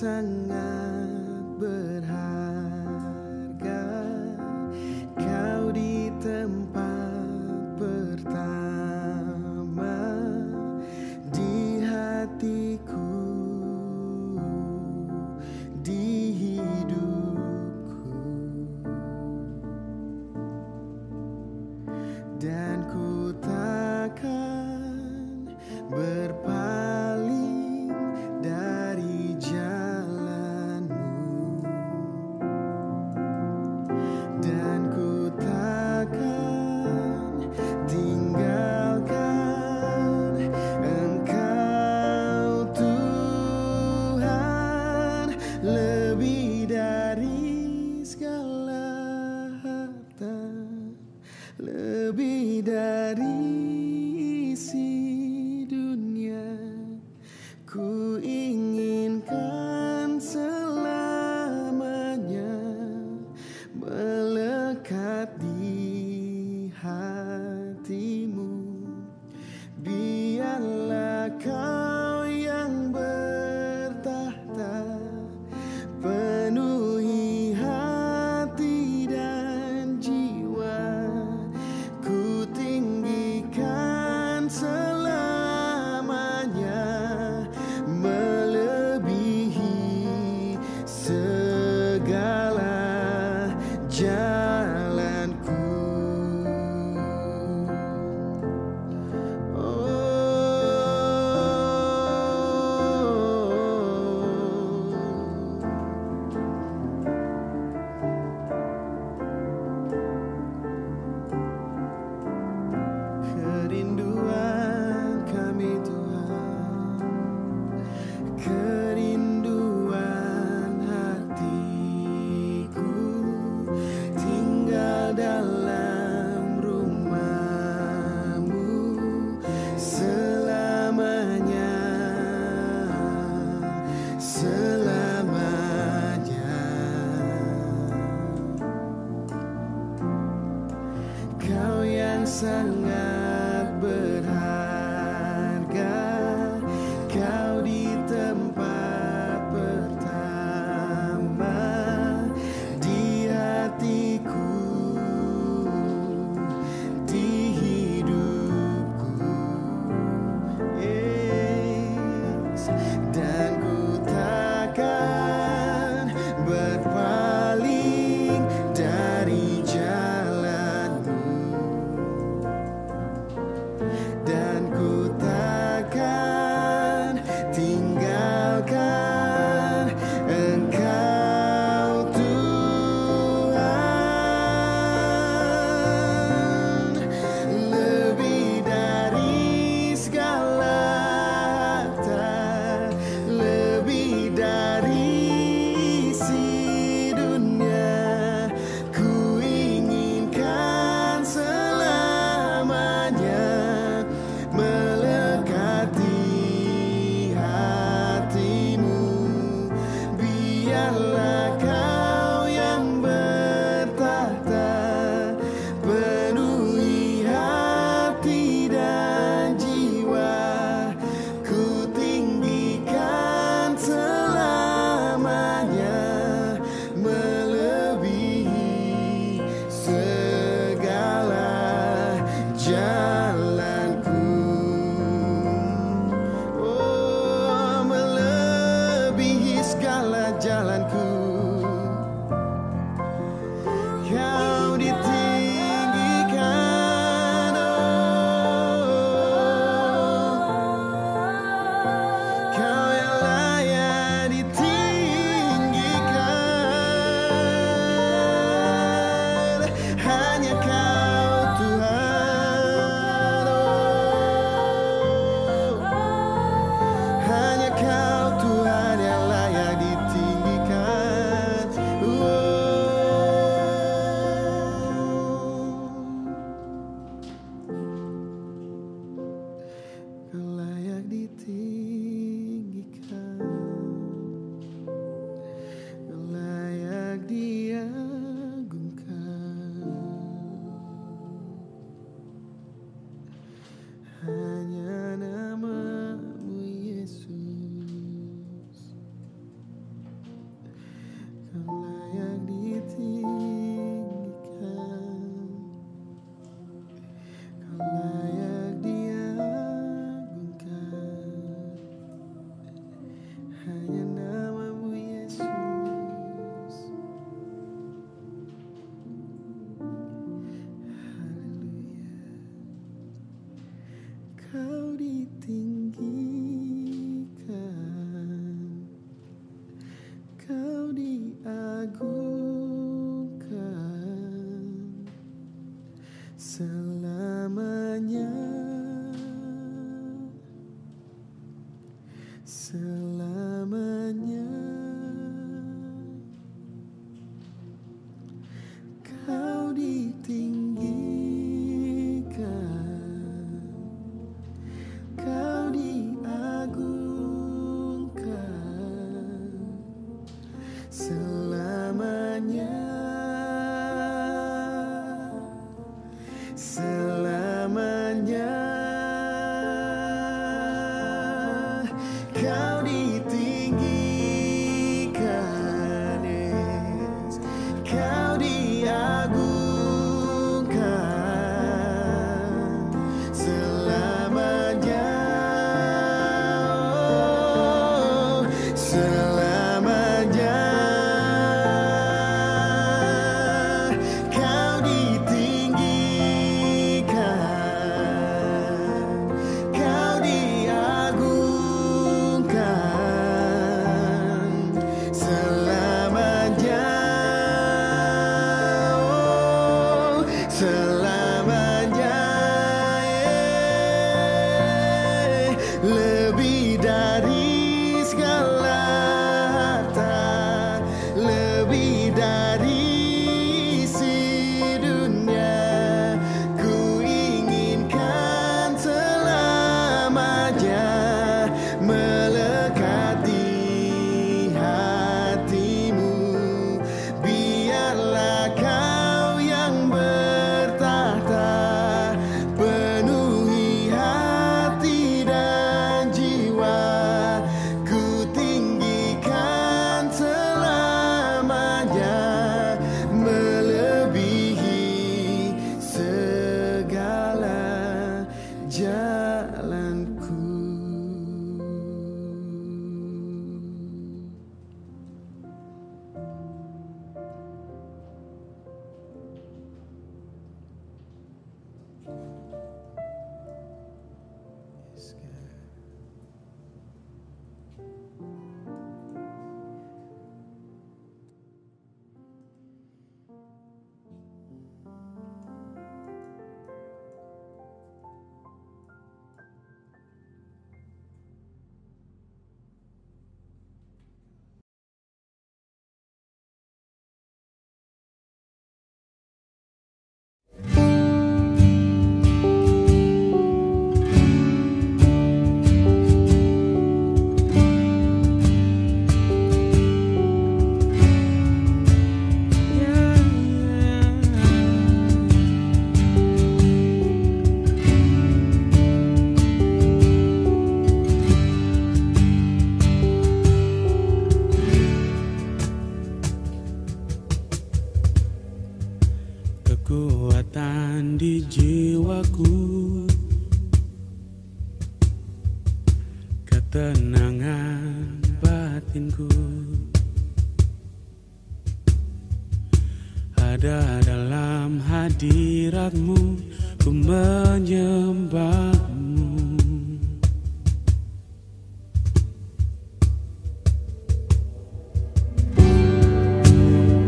sangat berharga, kau di tempat pertama di hatiku, di hidupku, dan ku takkan berpaling dari jalanmu, dan ku takkan tinggalkan Engkau Tuhan, lebih dari segala harta, lebih dari isi dunia. Ku inginkan selamanya melekat di hatimu. Biarlah kau yang bertahta, penuhi hati dan jiwa. Ku tinggikan selamanya, melebihi segala jalanku. Kerinduan kami Tuhan, kerinduan hatiku, tinggal dalam rumah-Mu selamanya, selamanya. Kau yang sangat berharga, kau di tempat pertama di hatiku, di hidupku. Yes. Dan ku takkan berpaling dari jalanmu, Kau ditinggikan, Kau diagungkan selamanya, selamanya. Kau ditinggikan, Kau diagungkan selamanya, selamanya. Kau ditinggikan, yes. Kau diagungkan selamanya, oh, selamanya. Kau ditinggikan, Kau diagungkan selamanya, oh, selamanya. Lebih dari segala harta, lebih dari isi dunia, ku inginkan selamanya melekat di hatimu. Biarlah Kau yang bertahta, penuhi hati dan jiwa, ku tinggikan selamanya, melebihi segala jalanku. Yes, God. Kekuatan di jiwaku, ketenangan batinku, ada dalam hadirat-Mu, ku menyembah-Mu.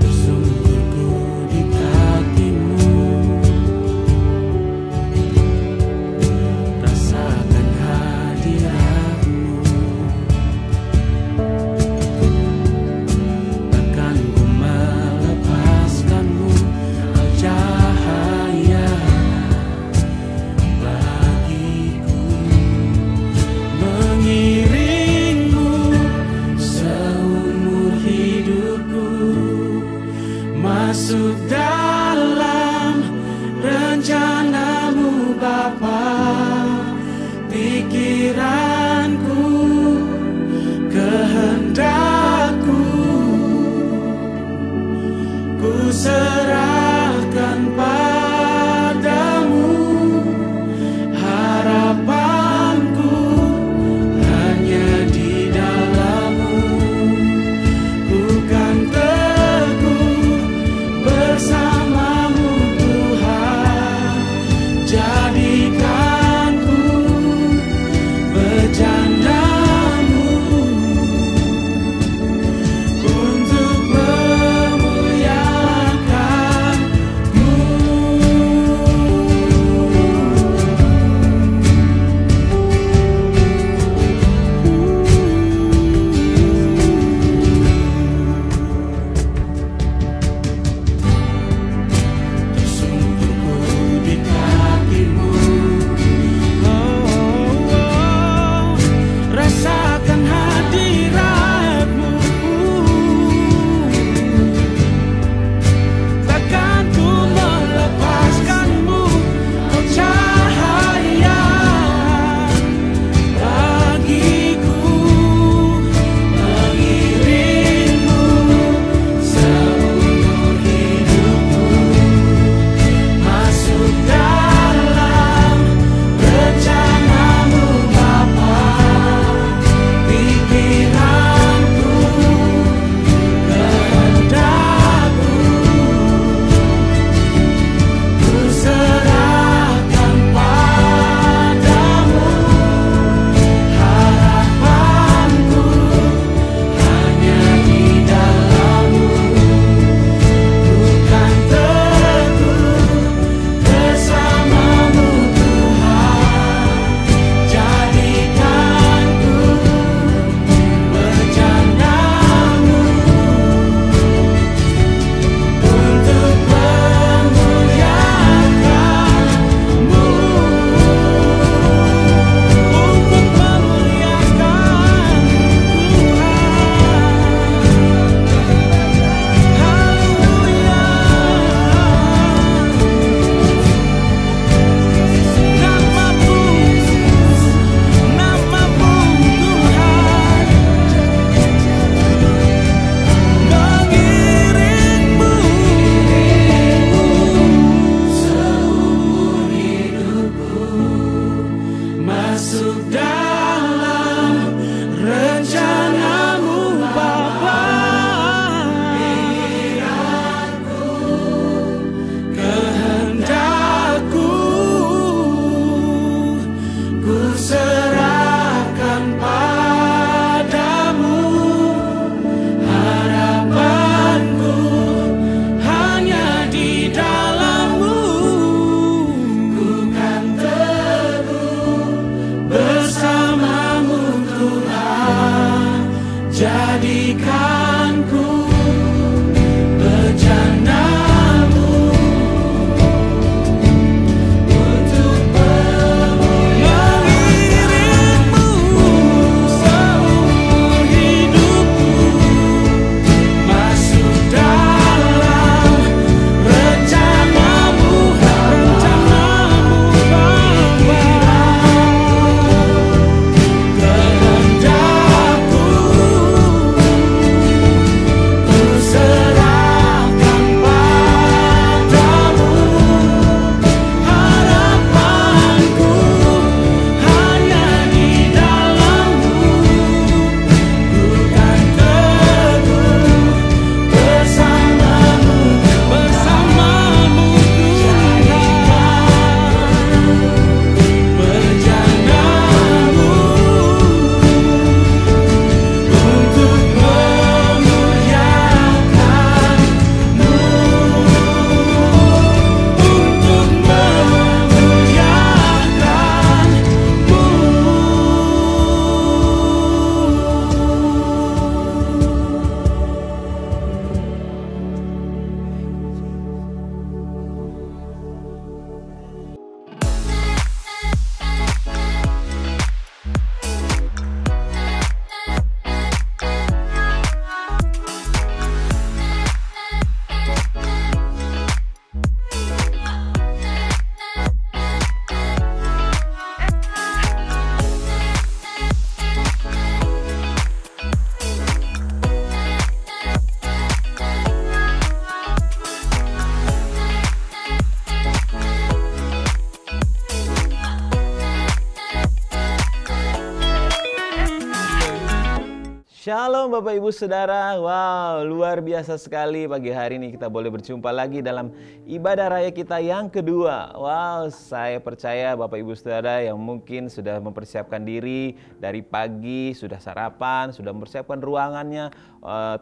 Bersungguhku di kaki-Mu, rasakan hadirat-Mu, takkan ku melepaskan-Mu, Kau cahaya bagiku, mengiring-Mu seumur hidupku, masuk dalam rencana-Mu Bapa. Pikiranku, kehendakku, ku serahkan padamu. Harapanku hanya di dalam-Mu, ku kan teguh bersama-Mu Tuhan. Jadikan Shalom Bapak Ibu Saudara. Wow, luar biasa sekali pagi hari ini kita boleh berjumpa lagi dalam ibadah raya kita yang kedua. Wow, saya percaya Bapak Ibu Saudara yang mungkin sudah mempersiapkan diri dari pagi, sudah sarapan, sudah mempersiapkan ruangannya,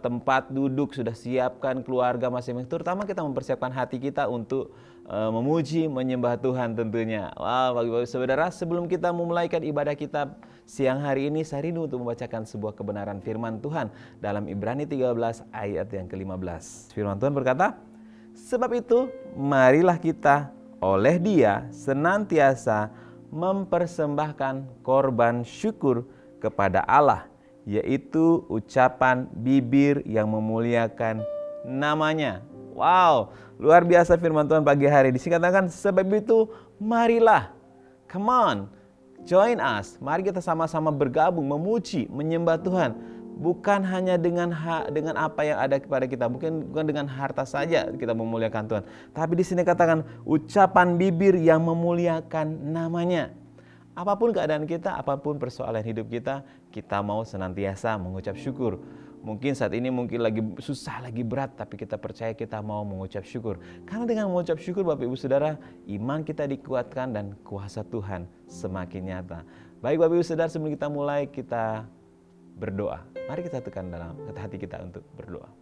tempat duduk, sudah siapkan keluarga masing-masing. Terutama kita mempersiapkan hati kita untuk memuji, menyembah Tuhan tentunya. Wow, Bapak Ibu Saudara, sebelum kita memulaikan ibadah kita siang hari ini, saya rindu untuk membacakan sebuah kebenaran firman Tuhan dalam Ibrani 13 ayat yang ke-15. Firman Tuhan berkata, "Sebab itu, marilah kita oleh Dia senantiasa mempersembahkan korban syukur kepada Allah, yaitu ucapan bibir yang memuliakan nama-Nya." Wow, luar biasa firman Tuhan pagi hari. Dikatakan, sebab itu marilah, come on, join us. Mari kita sama-sama bergabung, memuji, menyembah Tuhan. Bukan hanya dengan apa yang ada kepada kita, bukan dengan harta saja kita memuliakan Tuhan. Tapi di sini katakan ucapan bibir yang memuliakan nama-Nya. Apapun keadaan kita, apapun persoalan hidup kita, kita mau senantiasa mengucap syukur. Mungkin saat ini mungkin lagi susah, lagi berat, tapi kita percaya kita mau mengucap syukur. Karena dengan mengucap syukur Bapak Ibu Saudara, iman kita dikuatkan dan kuasa Tuhan semakin nyata. Baik Bapak Ibu Saudara, sebelum kita mulai, kita berdoa. Mari kita tekan dalam hati kita untuk berdoa.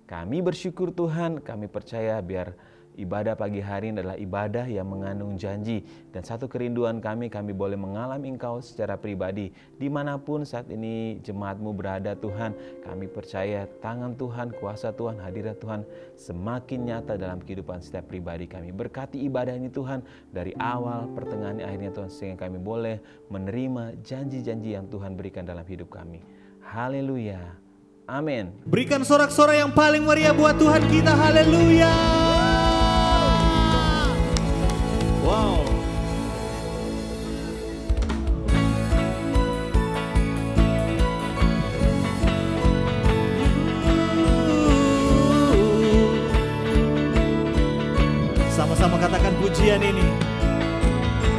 Kami bersyukur Tuhan, kami percaya biar ibadah pagi hari ini adalah ibadah yang mengandung janji. Dan satu kerinduan kami boleh mengalami Engkau secara pribadi. Dimanapun saat ini jemaat-Mu berada Tuhan, kami percaya tangan Tuhan, kuasa Tuhan, hadirat Tuhan semakin nyata dalam kehidupan setiap pribadi kami. Berkati ibadah ini Tuhan, dari awal, pertengahan, akhirnya Tuhan, sehingga kami boleh menerima janji-janji yang Tuhan berikan dalam hidup kami. Haleluya. Amin. Berikan sorak-sorai yang paling meriah buat Tuhan kita. Haleluya. Wow. Sama-sama katakan pujian ini.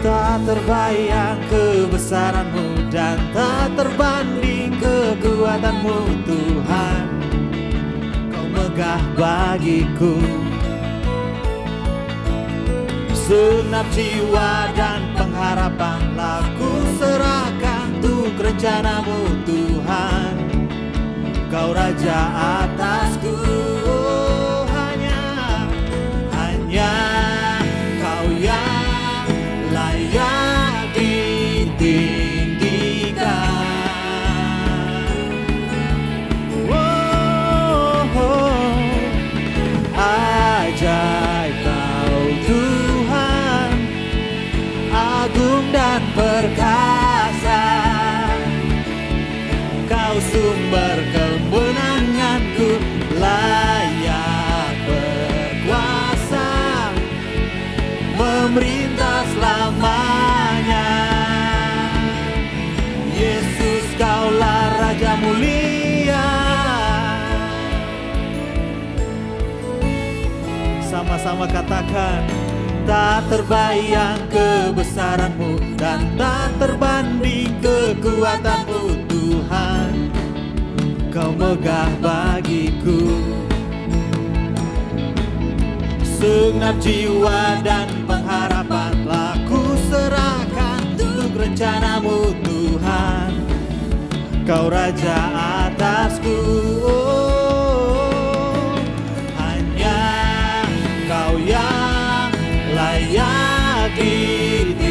Tak terbayang kebesaran-Mu dan tak terbanding kekuatan-Mu Tuhan. Kau megah bagiku. Segenap jiwa dan pengharapanlah ku serahkan untuk rencana-Mu Tuhan. Kau Raja atasku, hanya Kau yang layak ditinggikan. Ajaib Kau Tuhan, agung dan perkasa. Kau sumber kemenanganku, layak berkuasa, memerintah selamanya. Yesus, Kaulah Raja mulia. Sama-sama katakan, tak terbayang kebesaran-Mu dan tak terbanding kekuatan-Mu Tuhan. Kau megah bagiku. Segenap jiwa dan pengharapanlah ku serahkan untuk rencana-Mu Tuhan. Kau Raja atasku, hanya Kau yang layak ditinggikan.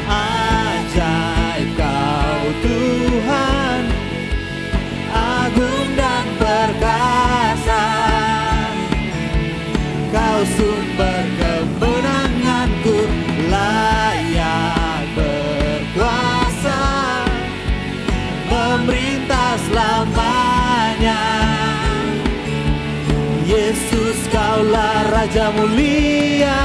Ajaib Kau Tuhan, agung dan perkasa. Kau sumber kemenanganku, layak berkuasa, memerintah selamanya. Yesus, Kaulah Raja mulia.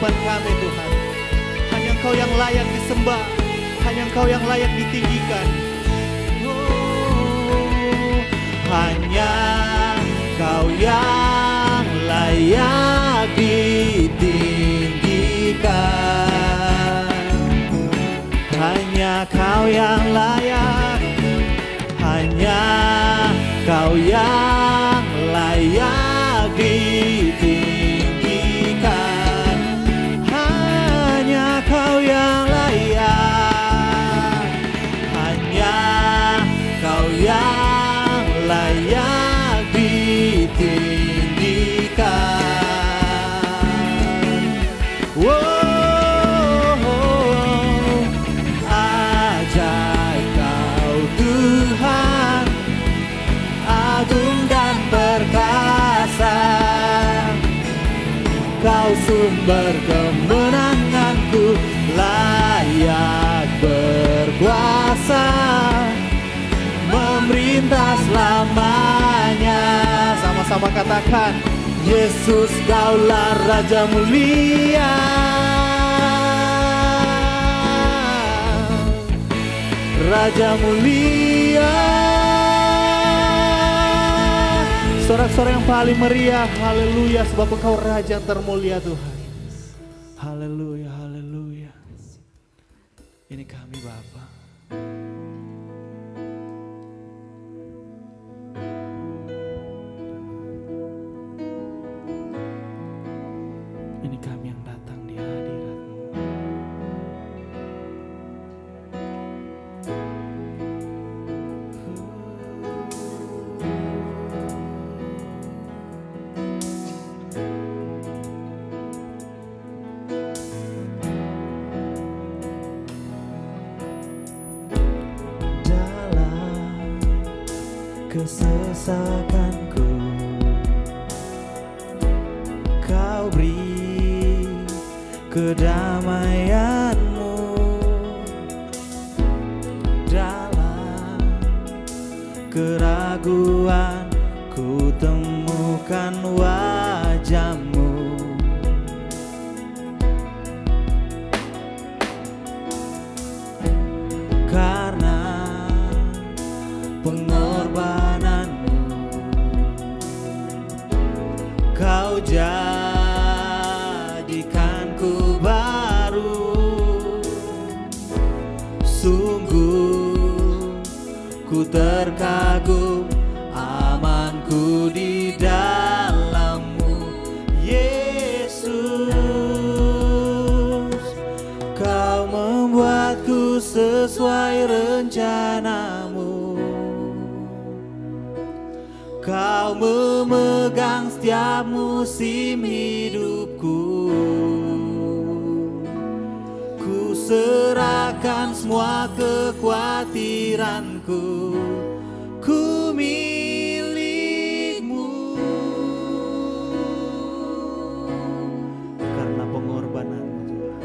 kehidupan kami Tuhan. Hanya Engkau yang layak disembah, hanya Engkau yang layak ditinggikan. Hanya Kau yang layak ditinggikan. Hanya Kau yang layak, hanya Kau yang layak ditinggikan. Hanya Kau yang layak, hanya Kau yang layak ditinggikan. Ajaib Kau Tuhan, agung dan perkasa. Kau sumber kemenanganku, layak berkuasa, memerintah selamanya. Sama-sama katakan, Yesus Kaulah Raja mulia, Raja mulia. Sorak-sorak yang paling meriah, haleluya, sebab Engkau Raja yang termulia Tuhan. Haleluya, haleluya. Ini kami Bapa. Ini kami yang datang di hadirat-Mu. Dalam kesesakanku, Kau beri kedamaian-Mu. Dalam keraguan ku temukan wajah-Mu. Karena pengorbanan-Mu, Kau jadikanku baru. Sungguh ku terkagum, amanku di dalam-Mu, Yesus. Kau membuatku sesuai rencana-Mu. Kau memegang setiap musim hidupku. Ku serahkan semua kekhawatiranku. Ku milik-Mu. Karena pengorbanan-Mu Tuhan.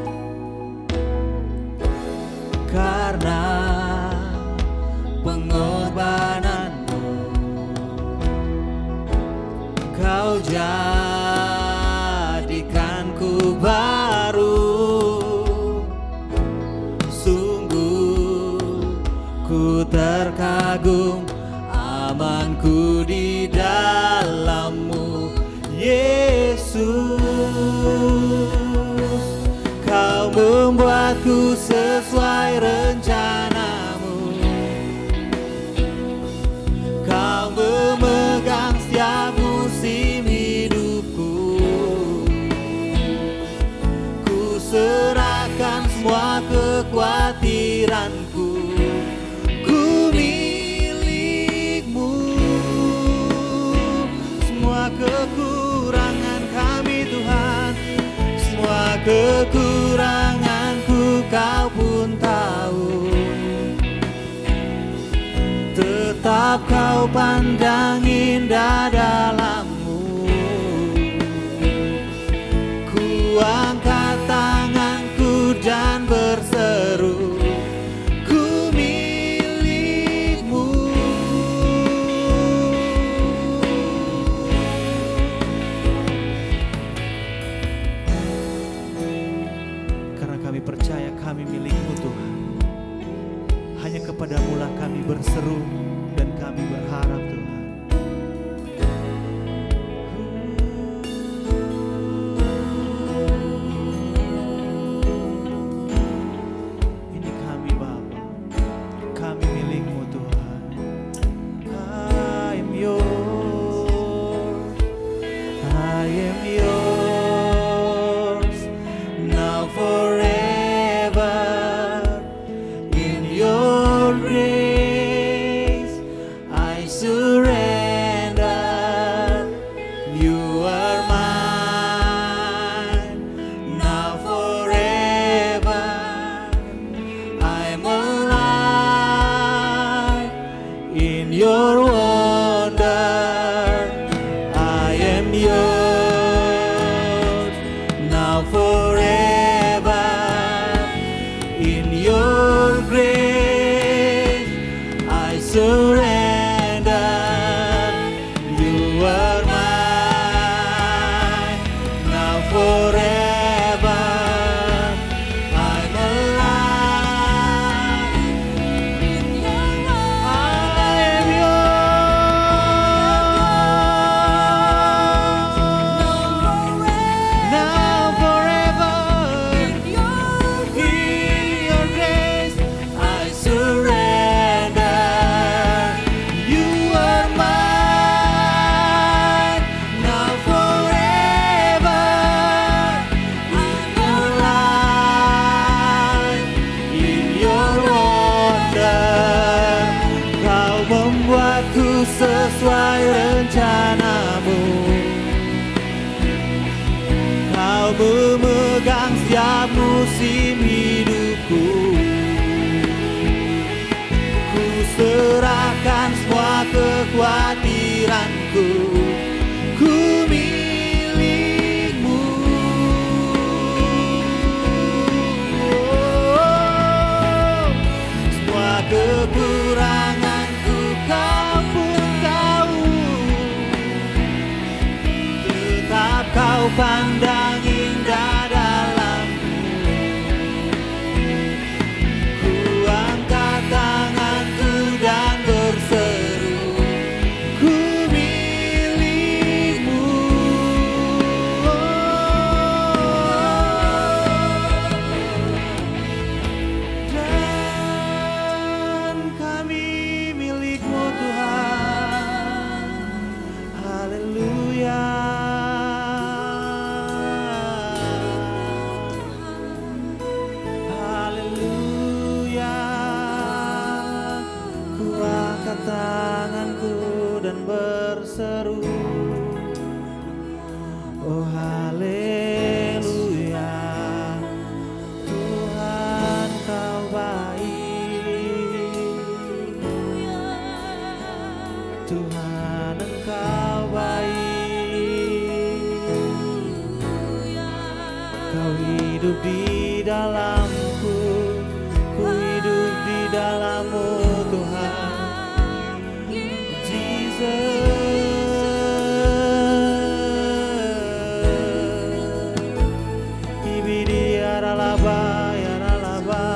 Karena pengorbanan-Mu, Kau jadikanku baru. Sungguh ku terkagum, amanku di dalam-Mu, Yesus. Kau membuatku sesuai rencana-Mu. Kau memegang setiap musim hidupku. Ku serahkan semua kekhawatiranku. Ku milik-Mu. Semua kekurangan kami Tuhan, semua kekuranganku Kau pun tahu. Tetap Kau pandang indah dalam-Mu. Ku angkat tanganku dan berseru, ku milik-Mu. Dan kami berharap Tuhan, ini kami Bapa, kami milik-Mu Tuhan. I am yours, I am yours, now forever. In your grace I surrender. You are mine, now forever. I'm alive in your wonder. I am yours, now forever. In your grace I surrender. You are mine, now forever. I'm alive in your wonder. I am yours, now forever. In your grace I surrender. You are mine, now forever. I'm alive in your wonder. Kau membuatku sesuai rencanamu. Kau memegang setiap musim hidupku. Ku serahkan semua kekhawatiranku. Ku milik-Mu. Semua kekuranganku Kau pun tahu. Tetap Kau pandang indah dalamku. Ku angkat tanganku dan berseru, ku milik-Mu. Dan kami milik-Mu Tuhan. Haleluya. Haleluya. Ku angkat tanganku dan berseru, oh haleluya. Tuhan Kau baik, Tuhan Engkau baik. Kau hidup di dalamku, ku hidup di dalam-Mu Tuhan. Jesus, ibidi aralaba yaralaba,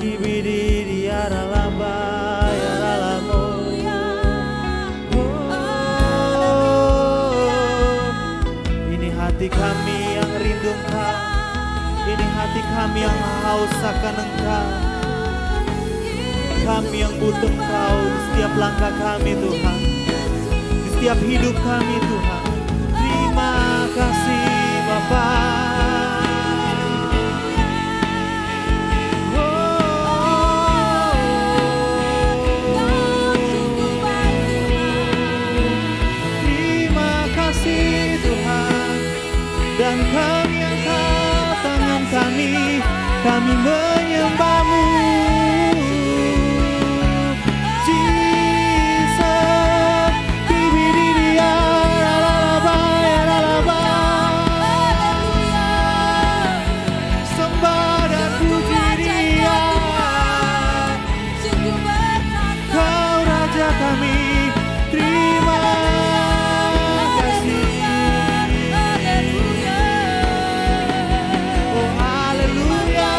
ibidi diaralaba yaralamo. Ini hati kami yang rindu Engkau, ini hati kami yang haus akan Engkau. Kami yang butuh Engkau di setiap langkah kami Tuhan, di setiap hidup kami Tuhan. Terima kasih Bapa. Terima kasih Tuhan. Dan kami angkat tangan kami menyembah-Mu. Haleluya.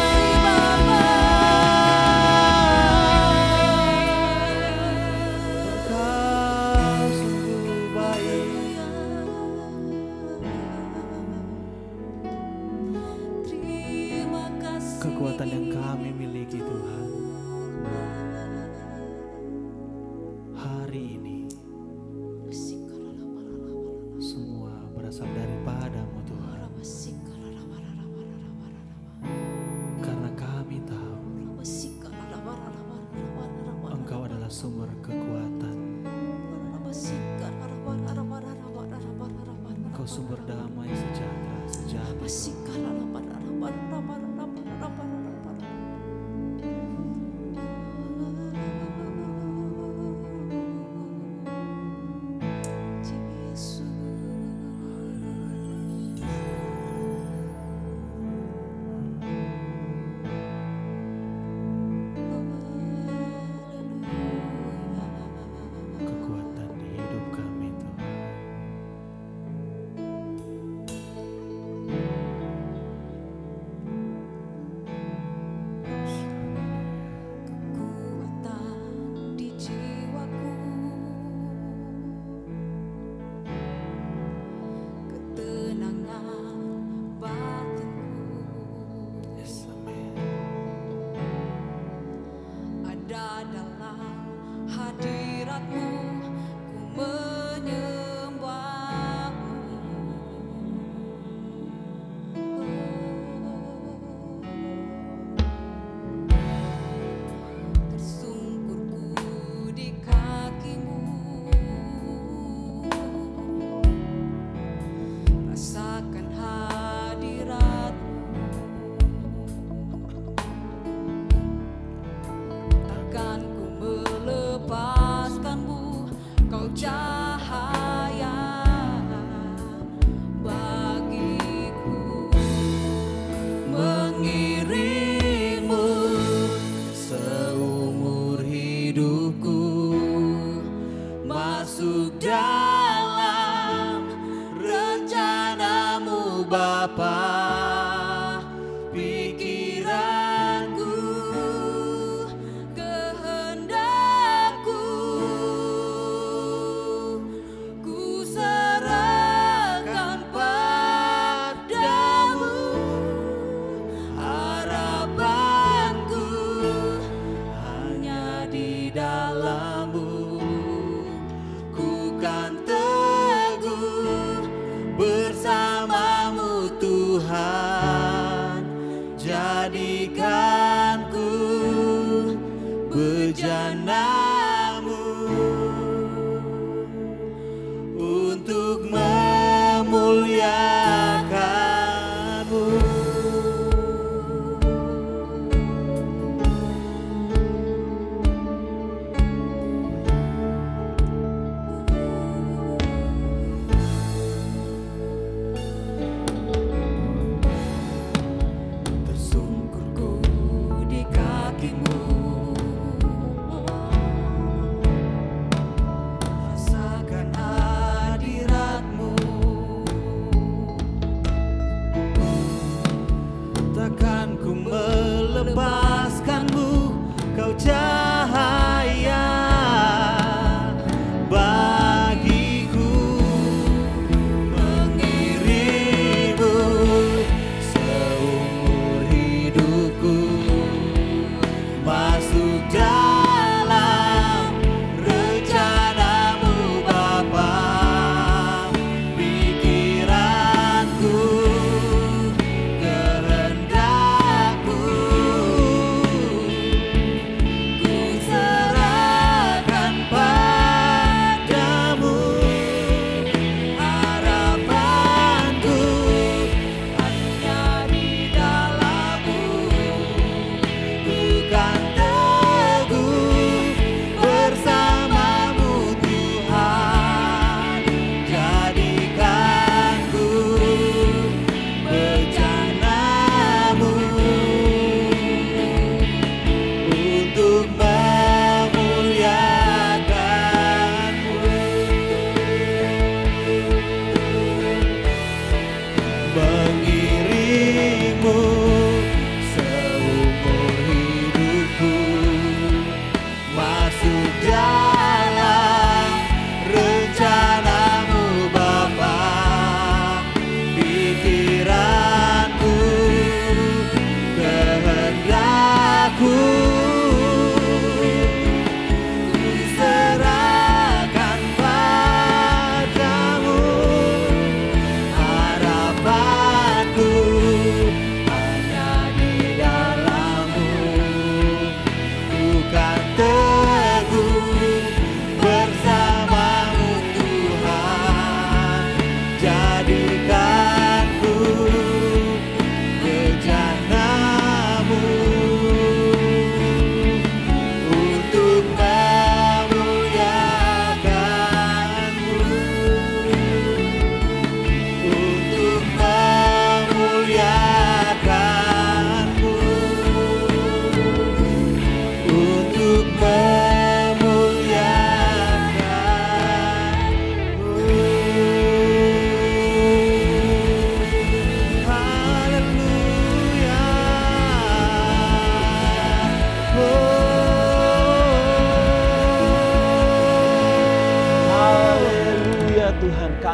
adalah sumber kekuatan. Engkau sumber damai sejahtera sejati. Kekuatan di hidup kami Tuhan. Kekuatan di jiwaku, ketenangan batinku, Yes, amin. ada dalam hadiratmu, ku menyembahmu. Tersungkurku di kakimu, rasakan hadiratmu. Takkan ku melepaskanmu, kau cahaya bagiku. Mengiringmu seumur hidupku, masuk dalam rencanamu Bapa. Pikiranku, Kehendakku, ku serahkan padamu. harapanku hanya di dalam-Mu. Ku kan teguh bersama-Mu Tuhan.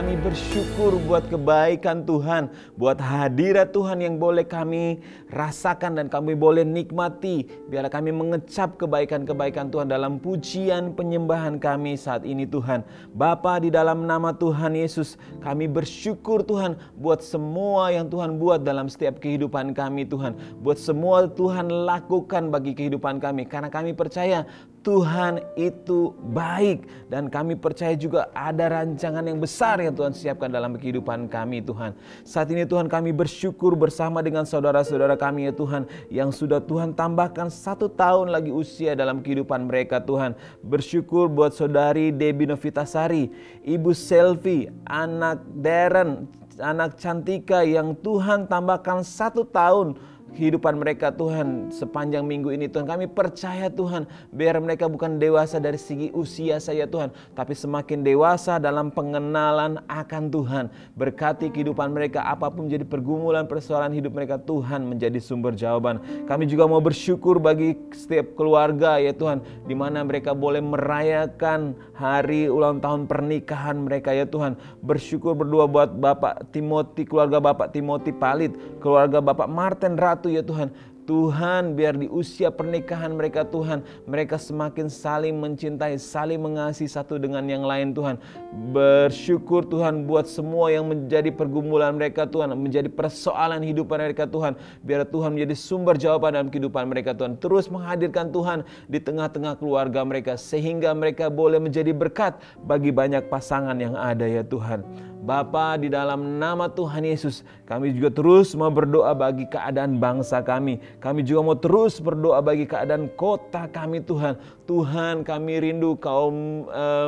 kami bersyukur buat kebaikan Tuhan, buat hadirat Tuhan yang boleh kami rasakan dan kami boleh nikmati. Biarlah kami mengecap kebaikan-kebaikan Tuhan dalam pujian penyembahan kami saat ini Tuhan. Bapa, di dalam nama Tuhan Yesus, kami bersyukur Tuhan buat semua yang Tuhan buat dalam setiap kehidupan kami Tuhan. Buat semua Tuhan lakukan bagi kehidupan kami, karena kami percaya Tuhan itu baik, dan kami percaya juga ada rancangan yang besar yang Tuhan siapkan dalam kehidupan kami Tuhan. Saat ini Tuhan kami bersyukur bersama dengan saudara-saudara kami ya Tuhan, yang sudah Tuhan tambahkan 1 tahun lagi usia dalam kehidupan mereka Tuhan. Bersyukur buat saudari Debbie Novitasari, Ibu Selvi, anak Darren, anak Cantika yang Tuhan tambahkan 1 tahun kehidupan mereka Tuhan sepanjang minggu ini Tuhan. Kami percaya Tuhan, biar mereka bukan dewasa dari segi usia saja Tuhan, tapi semakin dewasa dalam pengenalan akan Tuhan. Berkati kehidupan mereka, apapun menjadi pergumulan persoalan hidup mereka, Tuhan menjadi sumber jawaban. Kami juga mau bersyukur bagi setiap keluarga ya Tuhan, di mana mereka boleh merayakan hari ulang tahun pernikahan mereka ya Tuhan. Bersyukur berdoa buat Bapak Timothy, keluarga Bapak Timothy Palit, keluarga Bapak Martin Ratu ya Tuhan. Tuhan, biar di usia pernikahan mereka Tuhan, mereka semakin saling mencintai, saling mengasihi satu dengan yang lain Tuhan. Bersyukur Tuhan buat semua yang menjadi pergumulan mereka Tuhan, menjadi persoalan hidup mereka Tuhan. Biar Tuhan menjadi sumber jawaban dalam kehidupan mereka Tuhan. Terus menghadirkan Tuhan di tengah-tengah keluarga mereka, sehingga mereka boleh menjadi berkat bagi banyak pasangan yang ada ya Tuhan. Bapa, di dalam nama Tuhan Yesus, kami juga terus mau berdoa bagi keadaan bangsa kami. Kami juga mau terus berdoa bagi keadaan kota kami Tuhan. Tuhan, kami rindu Kau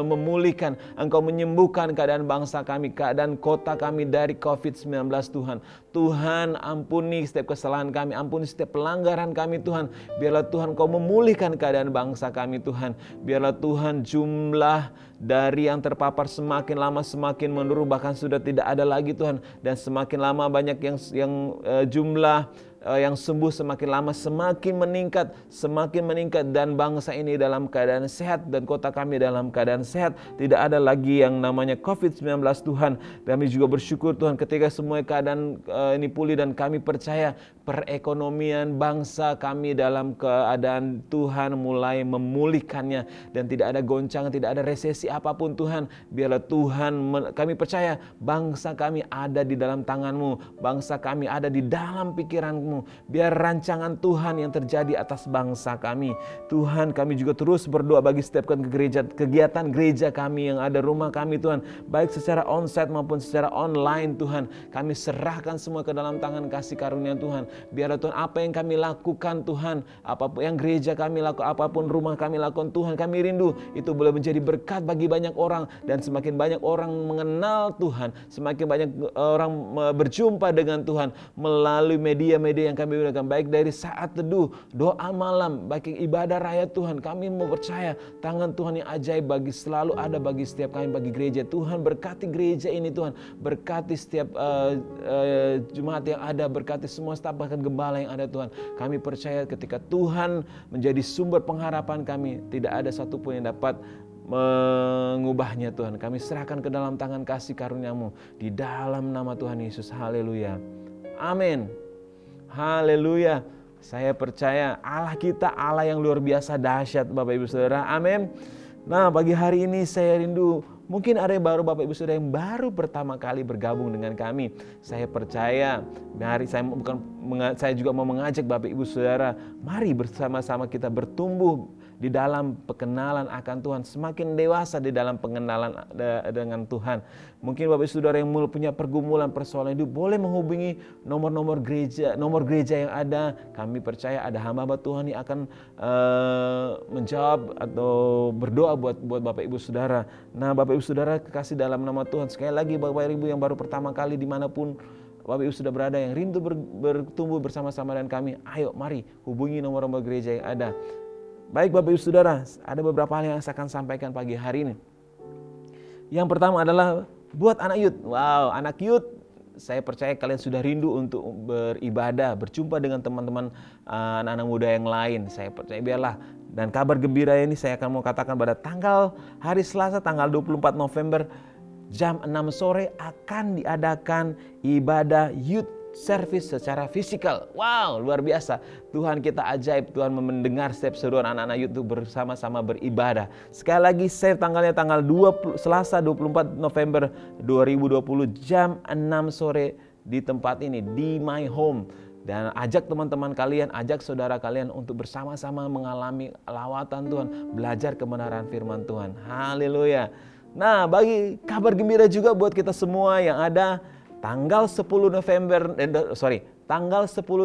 memulihkan, Engkau menyembuhkan keadaan bangsa kami, keadaan kota kami dari COVID-19 Tuhan. Tuhan, ampuni setiap kesalahan kami, ampuni setiap pelanggaran kami Tuhan. Biarlah Tuhan Kau memulihkan keadaan bangsa kami Tuhan. Biarlah Tuhan jumlah dari yang terpapar semakin lama semakin menurun, bahkan sudah tidak ada lagi Tuhan. Dan semakin lama banyak yang jumlah yang sembuh semakin lama semakin meningkat, dan bangsa ini dalam keadaan sehat dan kota kami dalam keadaan sehat. Tidak ada lagi yang namanya COVID-19 Tuhan. Kami juga bersyukur Tuhan ketika semua keadaan ini pulih, dan kami percaya perekonomian bangsa kami dalam keadaan Tuhan mulai memulihkannya, dan tidak ada goncangan, tidak ada resesi apapun Tuhan. Biarlah Tuhan, kami percaya bangsa kami ada di dalam tangan-Mu, bangsa kami ada di dalam pikiran-Mu. Biar rancangan Tuhan yang terjadi atas bangsa kami. Tuhan, kami juga terus berdoa bagi setiap kegiatan gereja kami yang ada, rumah kami Tuhan, baik secara onsite maupun secara online Tuhan. Kami serahkan semua ke dalam tangan kasih karunia Tuhan. Biarlah Tuhan, apa yang kami lakukan Tuhan, apapun yang gereja kami lakukan, apapun rumah kami lakukan Tuhan, kami rindu itu boleh menjadi berkat bagi banyak orang. Dan semakin banyak orang mengenal Tuhan, semakin banyak orang berjumpa dengan Tuhan melalui media-media yang kami gunakan, baik dari saat teduh, doa malam, baik ibadah raya Tuhan. Kami mau percaya tangan Tuhan yang ajaib selalu ada bagi setiap kami, bagi gereja. Tuhan, berkati gereja ini Tuhan, berkati setiap jemaat yang ada, berkati semua staf bahkan gembala yang ada Tuhan. Kami percaya ketika Tuhan menjadi sumber pengharapan kami, tidak ada satupun yang dapat mengubahnya Tuhan. Kami serahkan ke dalam tangan kasih karunia-Mu di dalam nama Tuhan Yesus. Haleluya, amin. Haleluya. Saya percaya Allah kita Allah yang luar biasa dahsyat Bapak Ibu Saudara. Amin. Nah, pagi hari ini saya rindu, mungkin ada yang baru Bapak Ibu Saudara yang baru pertama kali bergabung dengan kami. Saya percaya mari, saya juga mau mengajak Bapak Ibu Saudara, mari bersama-sama kita bertumbuh di dalam pengenalan akan Tuhan, semakin dewasa di dalam pengenalan dengan Tuhan. Mungkin Bapak Ibu Saudara yang punya pergumulan persoalan hidup, boleh menghubungi nomor gereja yang ada. Kami percaya ada hamba-hamba Tuhan yang akan menjawab atau berdoa buat Bapak Ibu Saudara. Nah, Bapak Ibu Saudara kekasih dalam nama Tuhan, sekali lagi Bapak Ibu yang baru pertama kali dimanapun Bapak Ibu sudah berada, yang rindu bertumbuh bersama-sama dengan kami, ayo mari hubungi nomor gereja yang ada. Baik Bapak Ibu Saudara, ada beberapa hal yang saya akan sampaikan pagi hari ini. Yang pertama adalah buat anak youth. Wow, anak youth, saya percaya kalian sudah rindu untuk beribadah, berjumpa dengan teman-teman anak-anak muda yang lain. Saya percaya biarlah, dan kabar gembira ini saya akan mau katakan pada hari Selasa tanggal 24 November jam 6 sore akan diadakan ibadah youth service secara fisikal. Wow, luar biasa. Tuhan kita ajaib. Tuhan mendengar setiap seruan anak-anak youth itu bersama-sama beribadah. Sekali lagi save tanggalnya tanggal Selasa 24 November 2020 jam 6 sore di tempat ini, di My Home. Dan ajak teman-teman kalian, ajak saudara kalian untuk bersama-sama mengalami lawatan Tuhan, belajar kebenaran firman Tuhan. Haleluya. Nah, bagi kabar gembira juga buat kita semua yang ada tanggal 10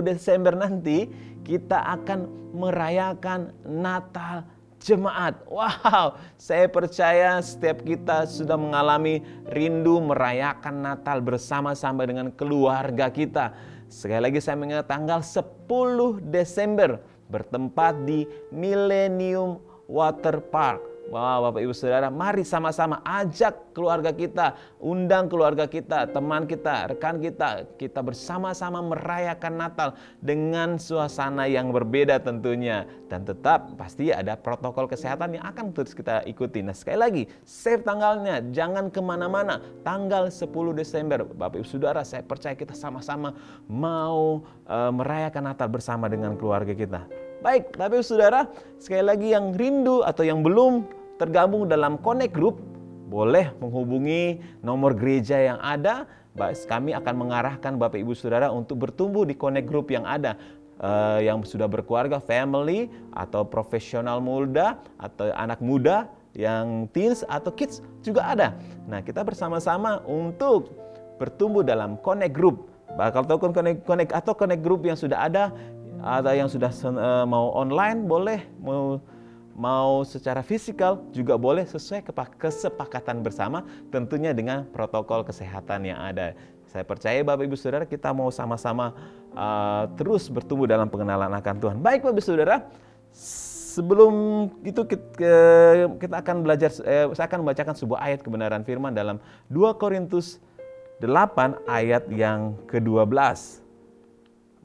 Desember nanti kita akan merayakan Natal Jemaat. Wow, saya percaya setiap kita sudah mengalami rindu merayakan Natal bersama-sama dengan keluarga kita. Sekali lagi saya mengingat tanggal 10 Desember bertempat di Millennium Water Park. Wow, Bapak Ibu Saudara, mari sama-sama ajak keluarga kita, undang keluarga kita, teman kita, rekan kita. Kita bersama-sama merayakan Natal dengan suasana yang berbeda tentunya. Dan tetap pasti ada protokol kesehatan yang akan terus kita ikuti. Nah, sekali lagi, save tanggalnya, jangan kemana-mana. Tanggal 10 Desember, Bapak Ibu Saudara, saya percaya kita sama-sama mau merayakan Natal bersama dengan keluarga kita. Baik, Bapak Ibu Saudara, sekali lagi yang rindu atau yang belum tergabung dalam Connect Group, boleh menghubungi nomor gereja yang ada. Kami akan mengarahkan Bapak Ibu Saudara untuk bertumbuh di Connect Group yang ada. Yang sudah berkeluarga, family, atau profesional muda, atau anak muda, yang teens atau kids juga ada. Nah, kita bersama-sama untuk bertumbuh dalam Connect Group. Bakal tahu Connect atau Connect Group yang sudah ada yang sudah mau online boleh, mau secara fisikal juga boleh, sesuai kesepakatan bersama tentunya dengan protokol kesehatan yang ada. Saya percaya Bapak Ibu Saudara kita mau sama-sama terus bertumbuh dalam pengenalan akan Tuhan. Baik Bapak Ibu Saudara, sebelum itu kita akan belajar, saya akan membacakan sebuah ayat kebenaran firman dalam 2 Korintus 8 ayat yang ke-12.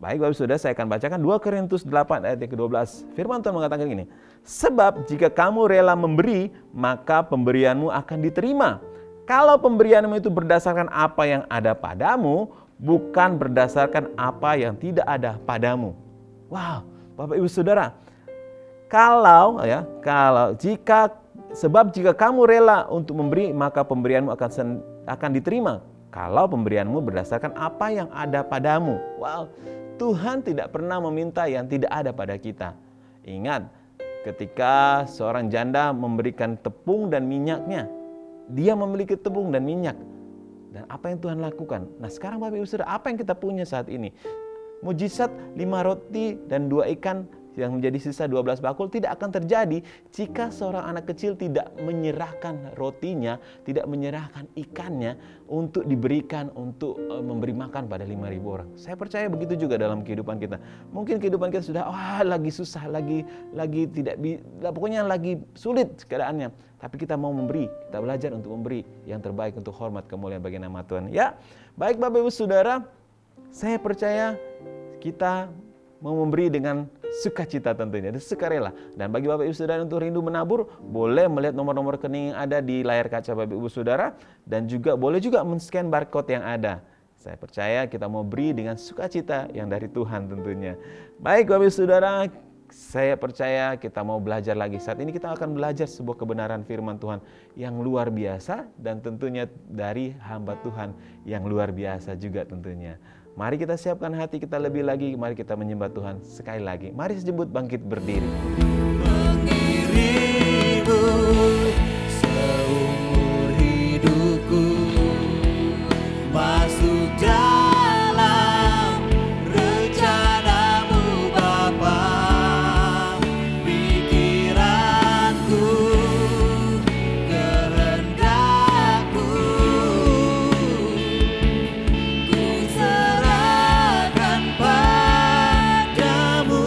Baik Bapak Ibu Saudara, saya akan bacakan 2 Korintus 8 ayat yang ke-12. Firman Tuhan mengatakan gini, sebab jika kamu rela memberi, maka pemberianmu akan diterima. Kalau pemberianmu itu berdasarkan apa yang ada padamu, bukan berdasarkan apa yang tidak ada padamu. Wow, Bapak Ibu Saudara, sebab jika kamu rela untuk memberi, maka pemberianmu akan diterima. Kalau pemberianmu berdasarkan apa yang ada padamu. Wow, Tuhan tidak pernah meminta yang tidak ada pada kita. Ingat, ketika seorang janda memberikan tepung dan minyaknya, dia memiliki tepung dan minyak. Dan apa yang Tuhan lakukan? Nah, sekarang Bapak Ibu Saudara, apa yang kita punya saat ini? Mujizat 5 roti dan 2 ikan yang menjadi sisa 12 bakul tidak akan terjadi jika seorang anak kecil tidak menyerahkan rotinya, tidak menyerahkan ikannya untuk diberikan, untuk memberi makan pada 5.000 orang. Saya percaya begitu juga dalam kehidupan kita. Mungkin kehidupan kita sudah lagi susah, lagi pokoknya lagi sulit keadaannya. Tapi kita mau memberi, kita belajar untuk memberi yang terbaik untuk hormat kemuliaan bagi nama Tuhan. Ya, baik Bapak Ibu Saudara, saya percaya kita mau memberi dengan sukacita tentunya, dan sukarela. Dan bagi Bapak Ibu Saudara untuk rindu menabur, boleh melihat nomor-nomor rekening yang ada di layar kaca Bapak Ibu Saudara, dan juga boleh juga men-scan barcode yang ada. Saya percaya kita mau beri dengan sukacita yang dari Tuhan tentunya. Baik Bapak Ibu Saudara, saya percaya kita mau belajar lagi. Saat ini kita akan belajar sebuah kebenaran firman Tuhan yang luar biasa, dan tentunya dari hamba Tuhan yang luar biasa juga tentunya. Mari kita siapkan hati kita lebih lagi, mari kita menyembah Tuhan sekali lagi. Mari sejebut bangkit berdiri. Mengirimu seumur hidupku, masuk dalam rencanamu Bapa. Pikiranku, kehendakku, ku serahkan padamu.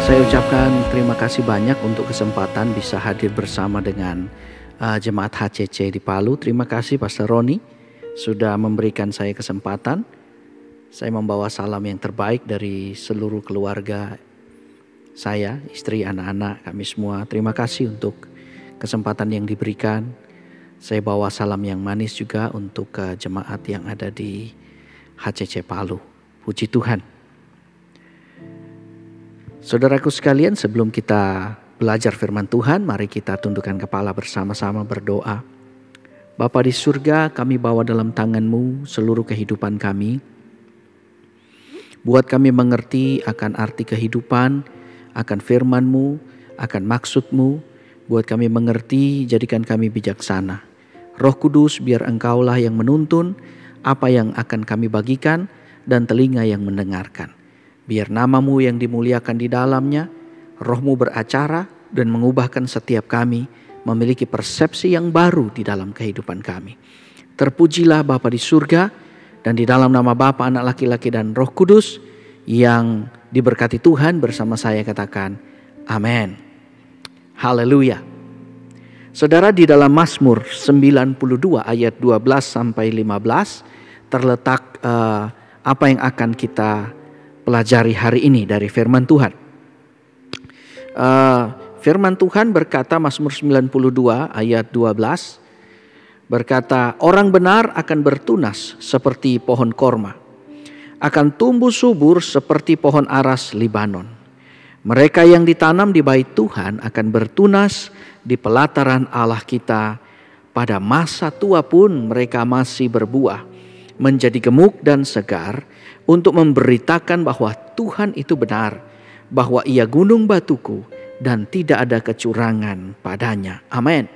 Saya ucapkan terima kasih banyak untuk kesempatan bisa hadir bersama dengan jemaat HCC di Palu. Terima kasih Pastor Roni sudah memberikan saya kesempatan. Saya membawa salam yang terbaik dari seluruh keluarga saya, istri, anak-anak, kami semua. Terima kasih untuk kesempatan yang diberikan. Saya bawa salam yang manis juga untuk jemaat yang ada di HCC Palu. Puji Tuhan. Saudaraku sekalian, sebelum kita belajar firman Tuhan, mari kita tundukkan kepala bersama-sama berdoa. Bapa di surga, kami bawa dalam tangan-Mu seluruh kehidupan kami. Buat kami mengerti akan arti kehidupan, akan firman-Mu, akan maksud-Mu. Buat kami mengerti, jadikan kami bijaksana. Roh Kudus, biar Engkaulah yang menuntun apa yang akan kami bagikan dan telinga yang mendengarkan. Biar nama-Mu yang dimuliakan di dalamnya, Roh-Mu beracara dan mengubahkan setiap kami memiliki persepsi yang baru di dalam kehidupan kami. Terpujilah Bapa di surga, dan di dalam nama Bapa, Anak laki-laki dan Roh Kudus yang diberkati Tuhan bersama saya katakan amin. Haleluya. Saudara, di dalam Mazmur 92 ayat 12 sampai 15 terletak apa yang akan kita pelajari hari ini dari firman Tuhan. Firman Tuhan berkata, Mazmur 92 ayat 12 berkata, orang benar akan bertunas seperti pohon korma, akan tumbuh subur seperti pohon aras Libanon. Mereka yang ditanam di bait Tuhan akan bertunas di pelataran Allah kita. Pada masa tua pun mereka masih berbuah, menjadi gemuk dan segar, untuk memberitakan bahwa Tuhan itu benar, bahwa Ia gunung batuku dan tidak ada kecurangan padanya. Amin.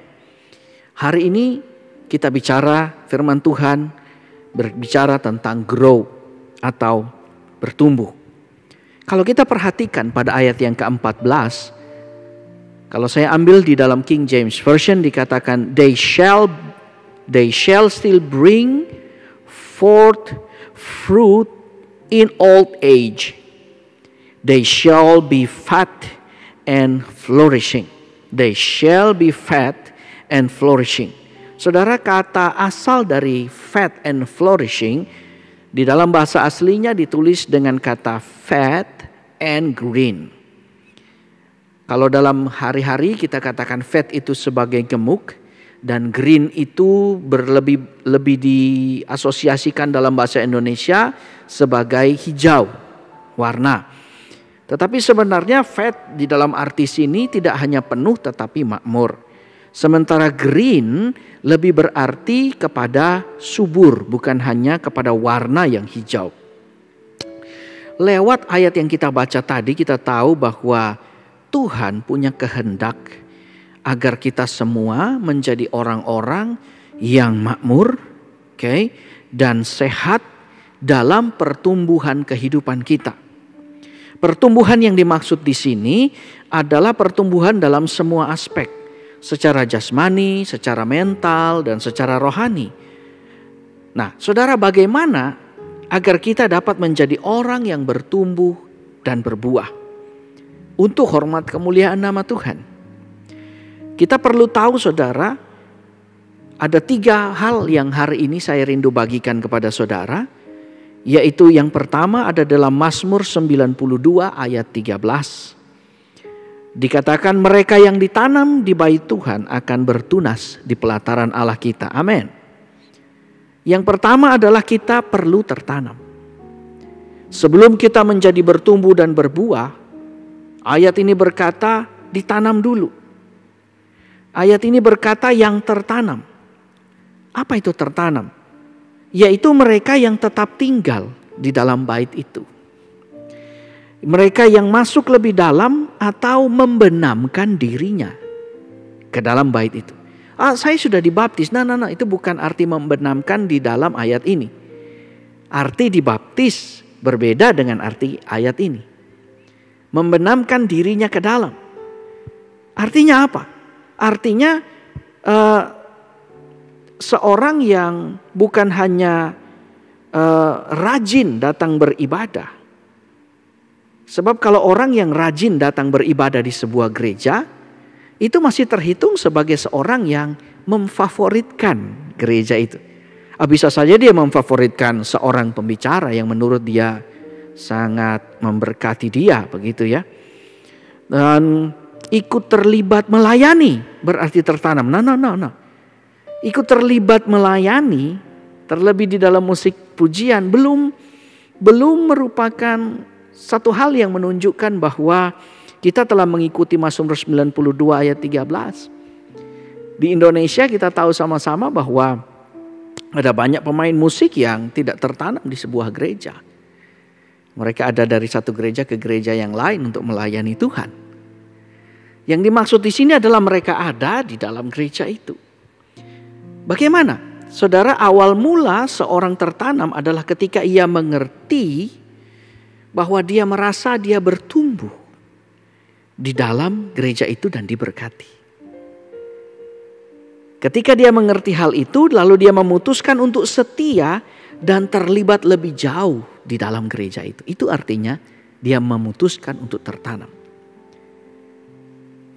Hari ini kita bicara firman Tuhan, berbicara tentang grow atau bertumbuh. Kalau kita perhatikan pada ayat yang ke-14, kalau saya ambil di dalam King James Version dikatakan, they shall still bring forth fruit in old age. They shall be fat and flourishing. They shall be fat and flourishing. Saudara, kata asal dari fat and flourishing di dalam bahasa aslinya ditulis dengan kata fat and green. Kalau dalam hari-hari kita katakan fat itu sebagai gemuk, dan green itu lebih diasosiasikan dalam bahasa Indonesia sebagai hijau warna. Tetapi sebenarnya fat di dalam arti sini tidak hanya penuh tetapi makmur. Sementara green lebih berarti kepada subur, bukan hanya kepada warna yang hijau. Lewat ayat yang kita baca tadi kita tahu bahwa Tuhan punya kehendak agar kita semua menjadi orang-orang yang makmur, dan sehat dalam pertumbuhan kehidupan kita. Pertumbuhan yang dimaksud di sini adalah pertumbuhan dalam semua aspek, secara jasmani, secara mental, dan secara rohani. Nah, saudara, bagaimana agar kita dapat menjadi orang yang bertumbuh dan berbuah untuk hormat kemuliaan nama Tuhan? Kita perlu tahu, saudara, ada 3 hal yang hari ini saya rindu bagikan kepada saudara. Yaitu yang pertama ada dalam Mazmur 92 ayat 13. Dikatakan mereka yang ditanam di bait Tuhan akan bertunas di pelataran Allah kita. Amin. Yang pertama adalah kita perlu tertanam. Sebelum kita menjadi bertumbuh dan berbuah, ayat ini berkata ditanam dulu. Ayat ini berkata yang tertanam. Apa itu tertanam? Yaitu mereka yang tetap tinggal di dalam bait itu. Mereka yang masuk lebih dalam atau membenamkan dirinya ke dalam bait itu. Saya sudah dibaptis. Nah, itu bukan arti membenamkan di dalam ayat ini. Arti dibaptis berbeda dengan arti ayat ini. Membenamkan dirinya ke dalam. Artinya apa? Artinya seorang yang bukan hanya rajin datang beribadah, Sebab kalau orang yang rajin datang beribadah di sebuah gereja, itu masih terhitung sebagai seorang yang memfavoritkan gereja itu. Bisa saja dia memfavoritkan seorang pembicara yang menurut dia sangat memberkati dia, begitu ya. Dan ikut terlibat melayani berarti tertanam. Nah. Ikut terlibat melayani, terlebih di dalam musik pujian, belum merupakan satu hal yang menunjukkan bahwa kita telah mengikuti Mazmur 92 ayat 13. Di Indonesia kita tahu sama-sama bahwa ada banyak pemain musik yang tidak tertanam di sebuah gereja. Mereka ada dari satu gereja ke gereja yang lain untuk melayani Tuhan. Yang dimaksud di sini adalah mereka ada di dalam gereja itu. Bagaimana? Saudara, awal mula seorang tertanam adalah ketika ia mengerti bahwa dia merasa dia bertumbuh di dalam gereja itu dan diberkati. Ketika dia mengerti hal itu, lalu dia memutuskan untuk setia dan terlibat lebih jauh di dalam gereja itu. Itu artinya dia memutuskan untuk tertanam.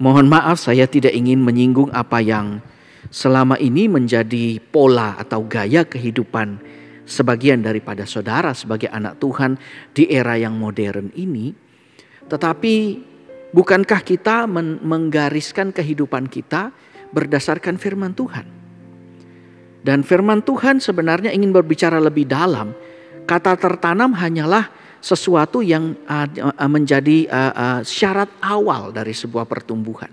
Mohon maaf, saya tidak ingin menyinggung apa yang selama ini menjadi pola atau gaya kehidupan sebagian daripada saudara sebagai anak Tuhan di era yang modern ini. Tetapi bukankah kita menggariskan kehidupan kita berdasarkan firman Tuhan? Dan firman Tuhan sebenarnya ingin berbicara lebih dalam. Kata tertanam hanyalah sesuatu yang menjadi syarat awal dari sebuah pertumbuhan.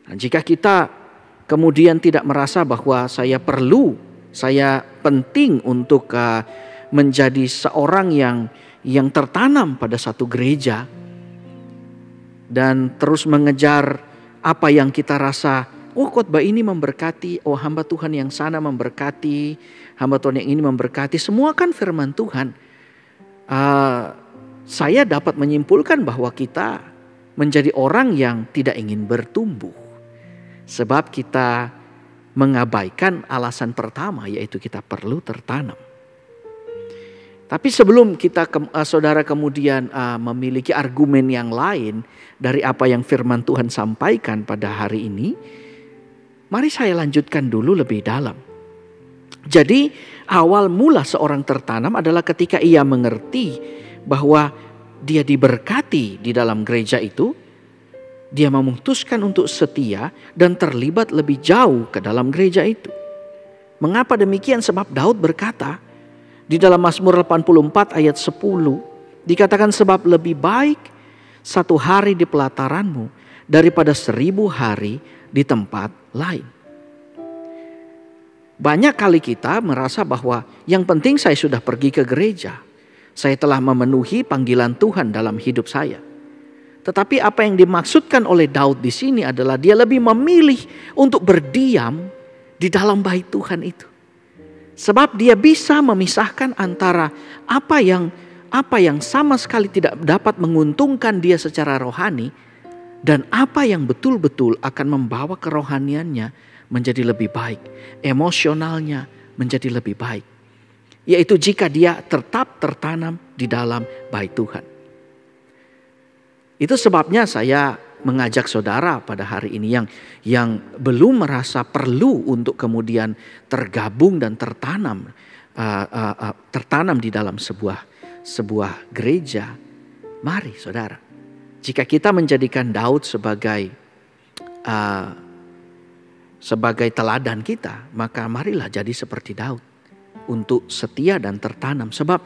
Nah, jika kita kemudian tidak merasa bahwa saya penting untuk menjadi seorang yang tertanam pada satu gereja dan terus mengejar apa yang kita rasa, oh khotbah ini memberkati, oh hamba Tuhan yang sana memberkati, hamba Tuhan yang ini memberkati, semua kan firman Tuhan. Saya dapat menyimpulkan bahwa kita menjadi orang yang tidak ingin bertumbuh. Sebab kita mengabaikan alasan pertama, yaitu kita perlu tertanam. Tapi sebelum kita saudara kemudian memiliki argumen yang lain dari apa yang firman Tuhan sampaikan pada hari ini, mari saya lanjutkan dulu lebih dalam. Jadi awal mula seorang tertanam adalah ketika ia mengerti bahwa dia diberkati di dalam gereja itu. Dia memutuskan untuk setia dan terlibat lebih jauh ke dalam gereja itu. Mengapa demikian? Sebab Daud berkata di dalam Mazmur 84 ayat 10, dikatakan sebab lebih baik satu hari di pelataranmu daripada 1000 hari di tempat lain. Banyak kali kita merasa bahwa yang penting saya sudah pergi ke gereja. Saya telah memenuhi panggilan Tuhan dalam hidup saya. Tetapi apa yang dimaksudkan oleh Daud di sini adalah dia lebih memilih untuk berdiam di dalam bait Tuhan itu. Sebab dia bisa memisahkan antara apa yang sama sekali tidak dapat menguntungkan dia secara rohani dan apa yang betul-betul akan membawa kerohaniannya menjadi lebih baik, emosionalnya menjadi lebih baik. Yaitu jika dia tetap tertanam di dalam bait Tuhan. Itu sebabnya saya mengajak saudara pada hari ini yang belum merasa perlu untuk kemudian tergabung dan tertanam di dalam sebuah gereja. Mari saudara, jika kita menjadikan Daud sebagai teladan kita, maka marilah jadi seperti Daud untuk setia dan tertanam. Sebab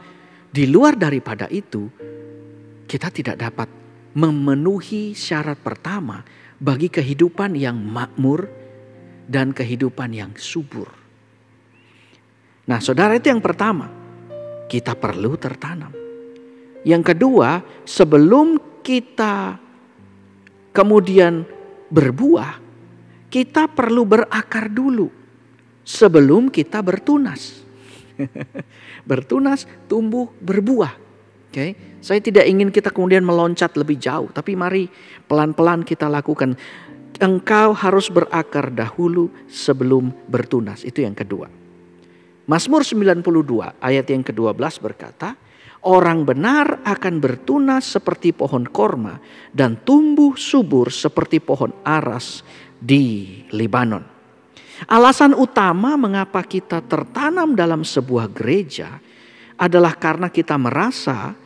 di luar daripada itu kita tidak dapat memenuhi syarat pertama bagi kehidupan yang makmur dan kehidupan yang subur. Nah saudara, itu yang pertama, kita perlu tertanam. Yang kedua, sebelum kita kemudian berbuah, kita perlu berakar dulu sebelum kita bertunas. Bertunas, tumbuh, berbuah. Okay. Saya tidak ingin kita kemudian meloncat lebih jauh, tapi mari pelan-pelan kita lakukan. Engkau harus berakar dahulu sebelum bertunas. Itu yang kedua. Mazmur 92 ayat yang ke-12 berkata, Orang benar akan bertunas seperti pohon korma dan tumbuh subur seperti pohon aras di Libanon. Alasan utama mengapa kita tertanam dalam sebuah gereja adalah karena kita merasa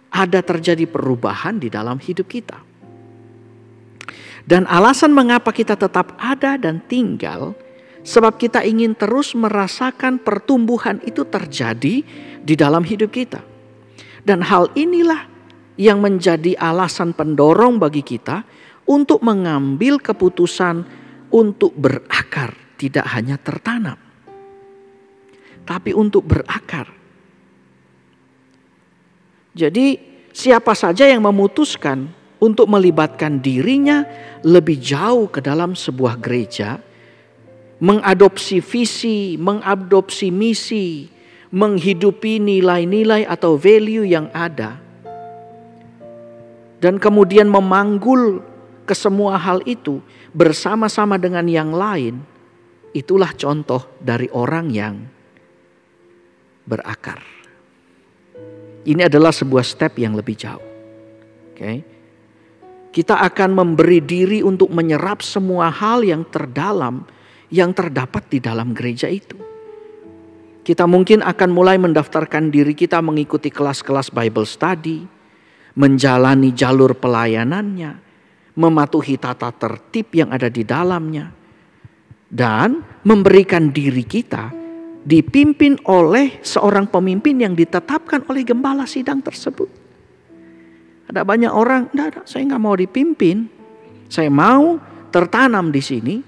ada terjadi perubahan di dalam hidup kita. Dan alasan mengapa kita tetap ada dan tinggal, sebab kita ingin terus merasakan pertumbuhan itu terjadi di dalam hidup kita. Dan hal inilah yang menjadi alasan pendorong bagi kita untuk mengambil keputusan untuk berakar, tidak hanya tertanam, tapi untuk berakar. Jadi siapa saja yang memutuskan untuk melibatkan dirinya lebih jauh ke dalam sebuah gereja, mengadopsi visi, mengadopsi misi, menghidupi nilai-nilai atau value yang ada, dan kemudian memanggul ke semua hal itu bersama-sama dengan yang lain, itulah contoh dari orang yang berakar. Ini adalah sebuah step yang lebih jauh. Okay? Kita akan memberi diri untuk menyerap semua hal yang terdalam yang terdapat di dalam gereja itu. Kita mungkin akan mulai mendaftarkan diri kita mengikuti kelas-kelas Bible study, menjalani jalur pelayanannya, mematuhi tata tertib yang ada di dalamnya, dan memberikan diri kita dipimpin oleh seorang pemimpin yang ditetapkan oleh gembala sidang tersebut. Ada banyak orang, enggak, saya nggak mau dipimpin, saya mau tertanam di sini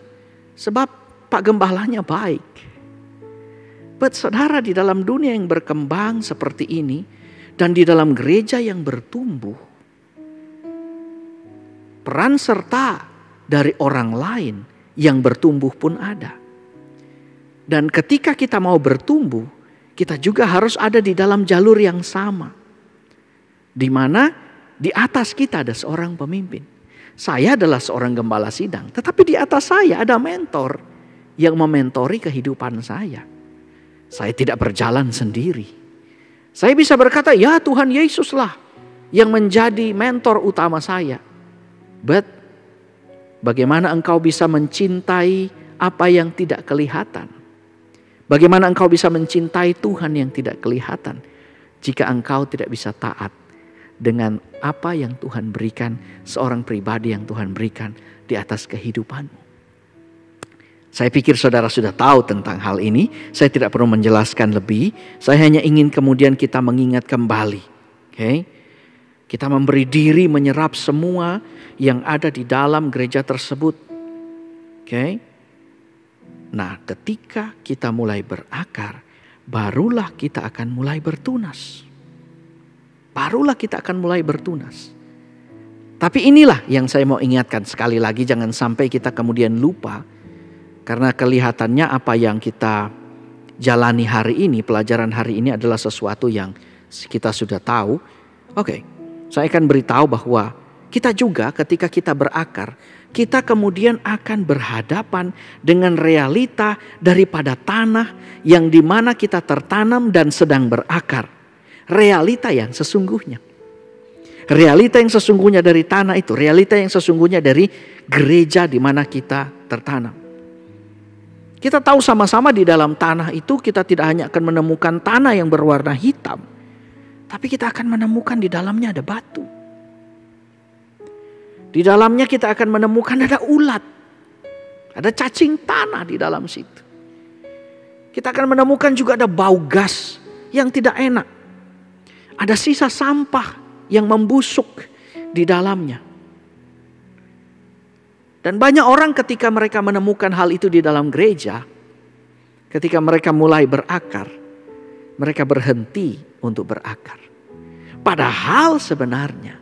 sebab Pak Gembalanya baik. But saudara, di dalam dunia yang berkembang seperti ini dan di dalam gereja yang bertumbuh, peran serta dari orang lain yang bertumbuh pun ada. Dan ketika kita mau bertumbuh, kita juga harus ada di dalam jalur yang sama. Di mana di atas kita ada seorang pemimpin. Saya adalah seorang gembala sidang, tetapi di atas saya ada mentor yang mementori kehidupan saya. Saya tidak berjalan sendiri. Saya bisa berkata, ya Tuhan Yesuslah yang menjadi mentor utama saya. But bagaimana engkau bisa mencintai apa yang tidak kelihatan? Bagaimana engkau bisa mencintai Tuhan yang tidak kelihatan jika engkau tidak bisa taat dengan apa yang Tuhan berikan, seorang pribadi yang Tuhan berikan di atas kehidupanmu? Saya pikir saudara sudah tahu tentang hal ini. Saya tidak perlu menjelaskan lebih. Saya hanya ingin kemudian kita mengingat kembali. Okay? Kita memberi diri menyerap semua yang ada di dalam gereja tersebut. Okay? Nah, ketika kita mulai berakar, barulah kita akan mulai bertunas. Barulah kita akan mulai bertunas. Tapi inilah yang saya mau ingatkan sekali lagi, jangan sampai kita kemudian lupa. Karena kelihatannya apa yang kita jalani hari ini, pelajaran hari ini adalah sesuatu yang kita sudah tahu. Oke, saya akan beritahu bahwa kita juga ketika kita berakar, kita kemudian akan berhadapan dengan realita daripada tanah yang dimana kita tertanam dan sedang berakar. Realita yang sesungguhnya. Realita yang sesungguhnya dari tanah itu, realita yang sesungguhnya dari gereja di mana kita tertanam. Kita tahu sama-sama di dalam tanah itu kita tidak hanya akan menemukan tanah yang berwarna hitam, tapi kita akan menemukan di dalamnya ada batu. Di dalamnya kita akan menemukan ada ulat, ada cacing tanah di dalam situ. Kita akan menemukan juga ada bau gas yang tidak enak. Ada sisa sampah yang membusuk di dalamnya. Dan banyak orang ketika mereka menemukan hal itu di dalam gereja, ketika mereka mulai berakar, mereka berhenti untuk berakar. Padahal sebenarnya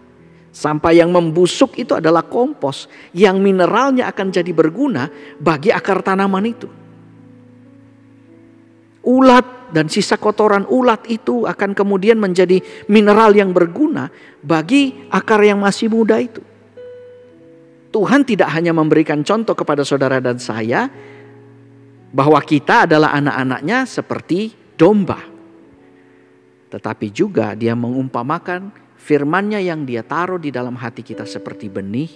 sampah yang membusuk itu adalah kompos yang mineralnya akan jadi berguna bagi akar tanaman itu. Ulat dan sisa kotoran ulat itu akan kemudian menjadi mineral yang berguna bagi akar yang masih muda itu. Tuhan tidak hanya memberikan contoh kepada saudara dan saya bahwa kita adalah anak-anaknya seperti domba. Tetapi juga dia mengumpamakan firman-Nya yang dia taruh di dalam hati kita seperti benih.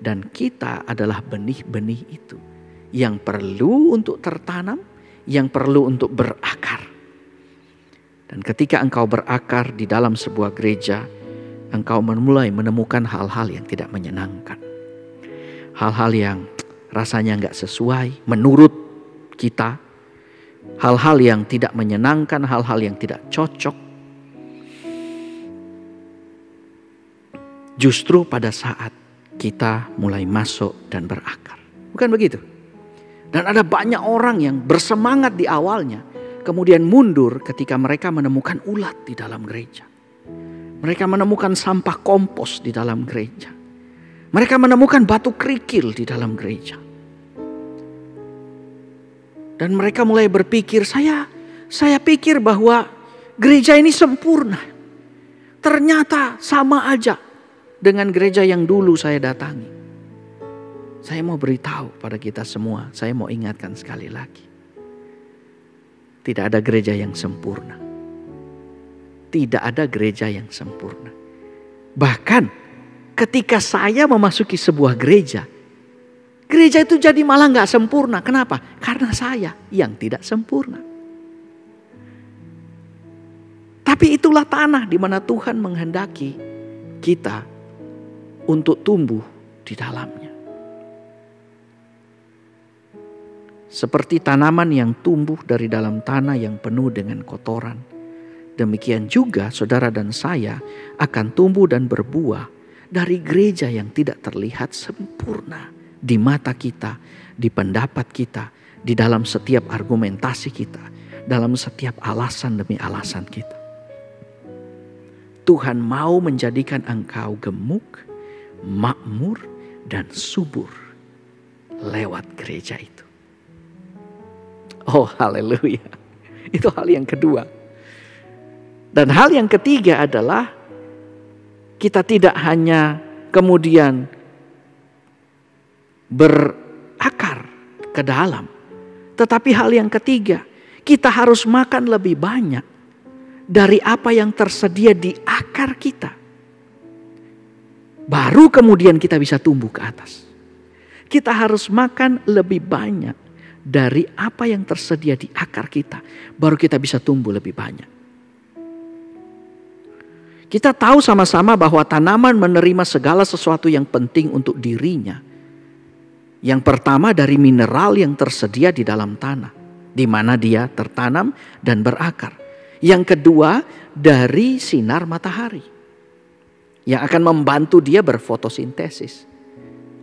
Dan kita adalah benih-benih itu. Yang perlu untuk tertanam, yang perlu untuk berakar. Dan ketika engkau berakar di dalam sebuah gereja, engkau mulai menemukan hal-hal yang tidak menyenangkan. Hal-hal yang rasanya nggak sesuai menurut kita. Hal-hal yang tidak menyenangkan, hal-hal yang tidak cocok. Justru pada saat kita mulai masuk dan berakar. Bukan begitu? Dan ada banyak orang yang bersemangat di awalnya, kemudian mundur ketika mereka menemukan ulat di dalam gereja. Mereka menemukan sampah kompos di dalam gereja. Mereka menemukan batu kerikil di dalam gereja. Dan mereka mulai berpikir, saya pikir bahwa gereja ini sempurna. Ternyata sama aja dengan gereja yang dulu saya datangi. Saya mau beritahu pada kita semua, saya mau ingatkan sekali lagi. Tidak ada gereja yang sempurna. Tidak ada gereja yang sempurna. Bahkan ketika saya memasuki sebuah gereja, gereja itu jadi malah gak sempurna. Kenapa? Karena saya yang tidak sempurna. Tapi itulah tanah di mana Tuhan menghendaki kita untuk tumbuh di dalamnya. Seperti tanaman yang tumbuh dari dalam tanah yang penuh dengan kotoran. Demikian juga saudara dan saya akan tumbuh dan berbuah dari gereja yang tidak terlihat sempurna di mata kita, di pendapat kita, di dalam setiap argumentasi kita, dalam setiap alasan demi alasan kita. Tuhan mau menjadikan engkau gemuk, makmur, dan subur lewat gereja itu. Oh haleluya. Itu hal yang kedua. Dan hal yang ketiga adalah kita tidak hanya kemudian berakar ke dalam. Tetapi hal yang ketiga, kita harus makan lebih banyak dari apa yang tersedia di akar kita. Baru kemudian kita bisa tumbuh ke atas. Kita harus makan lebih banyak dari apa yang tersedia di akar kita. Baru kita bisa tumbuh lebih banyak. Kita tahu sama-sama bahwa tanaman menerima segala sesuatu yang penting untuk dirinya. Yang pertama dari mineral yang tersedia di dalam tanah, di mana dia tertanam dan berakar. Yang kedua dari sinar matahari, yang akan membantu dia berfotosintesis.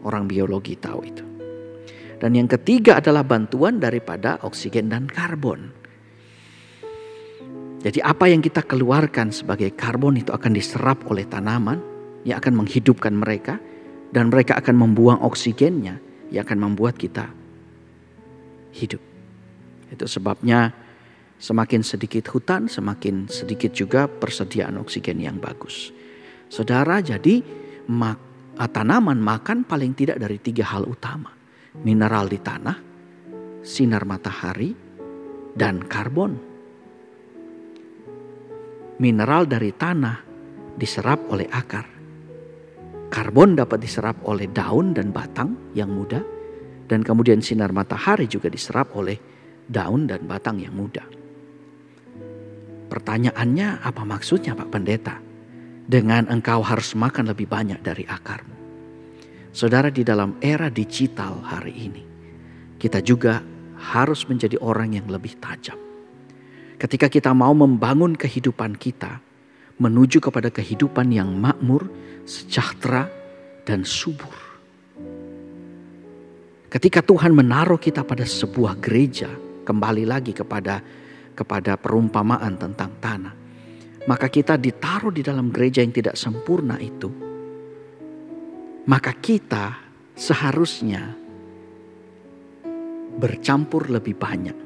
Orang biologi tahu itu. Dan yang ketiga adalah bantuan daripada oksigen dan karbon. Jadi apa yang kita keluarkan sebagai karbon itu akan diserap oleh tanaman yang akan menghidupkan mereka. Dan mereka akan membuang oksigennya yang akan membuat kita hidup. Itu sebabnya semakin sedikit hutan, semakin sedikit juga persediaan oksigen yang bagus. Saudara, jadi tanaman makan paling tidak dari 3 hal utama. Mineral di tanah, sinar matahari, dan karbon. Mineral dari tanah diserap oleh akar. Karbon dapat diserap oleh daun dan batang yang muda. Dan kemudian sinar matahari juga diserap oleh daun dan batang yang muda. Pertanyaannya, apa maksudnya Pak Pendeta? Dengan engkau harus makan lebih banyak dari akarmu. Saudara, di dalam era digital hari ini, kita juga harus menjadi orang yang lebih tajam. Ketika kita mau membangun kehidupan kita, menuju kepada kehidupan yang makmur, sejahtera, dan subur. Ketika Tuhan menaruh kita pada sebuah gereja, kembali lagi kepada perumpamaan tentang tanah. Maka kita ditaruh di dalam gereja yang tidak sempurna itu. Maka kita seharusnya bercampur lebih banyak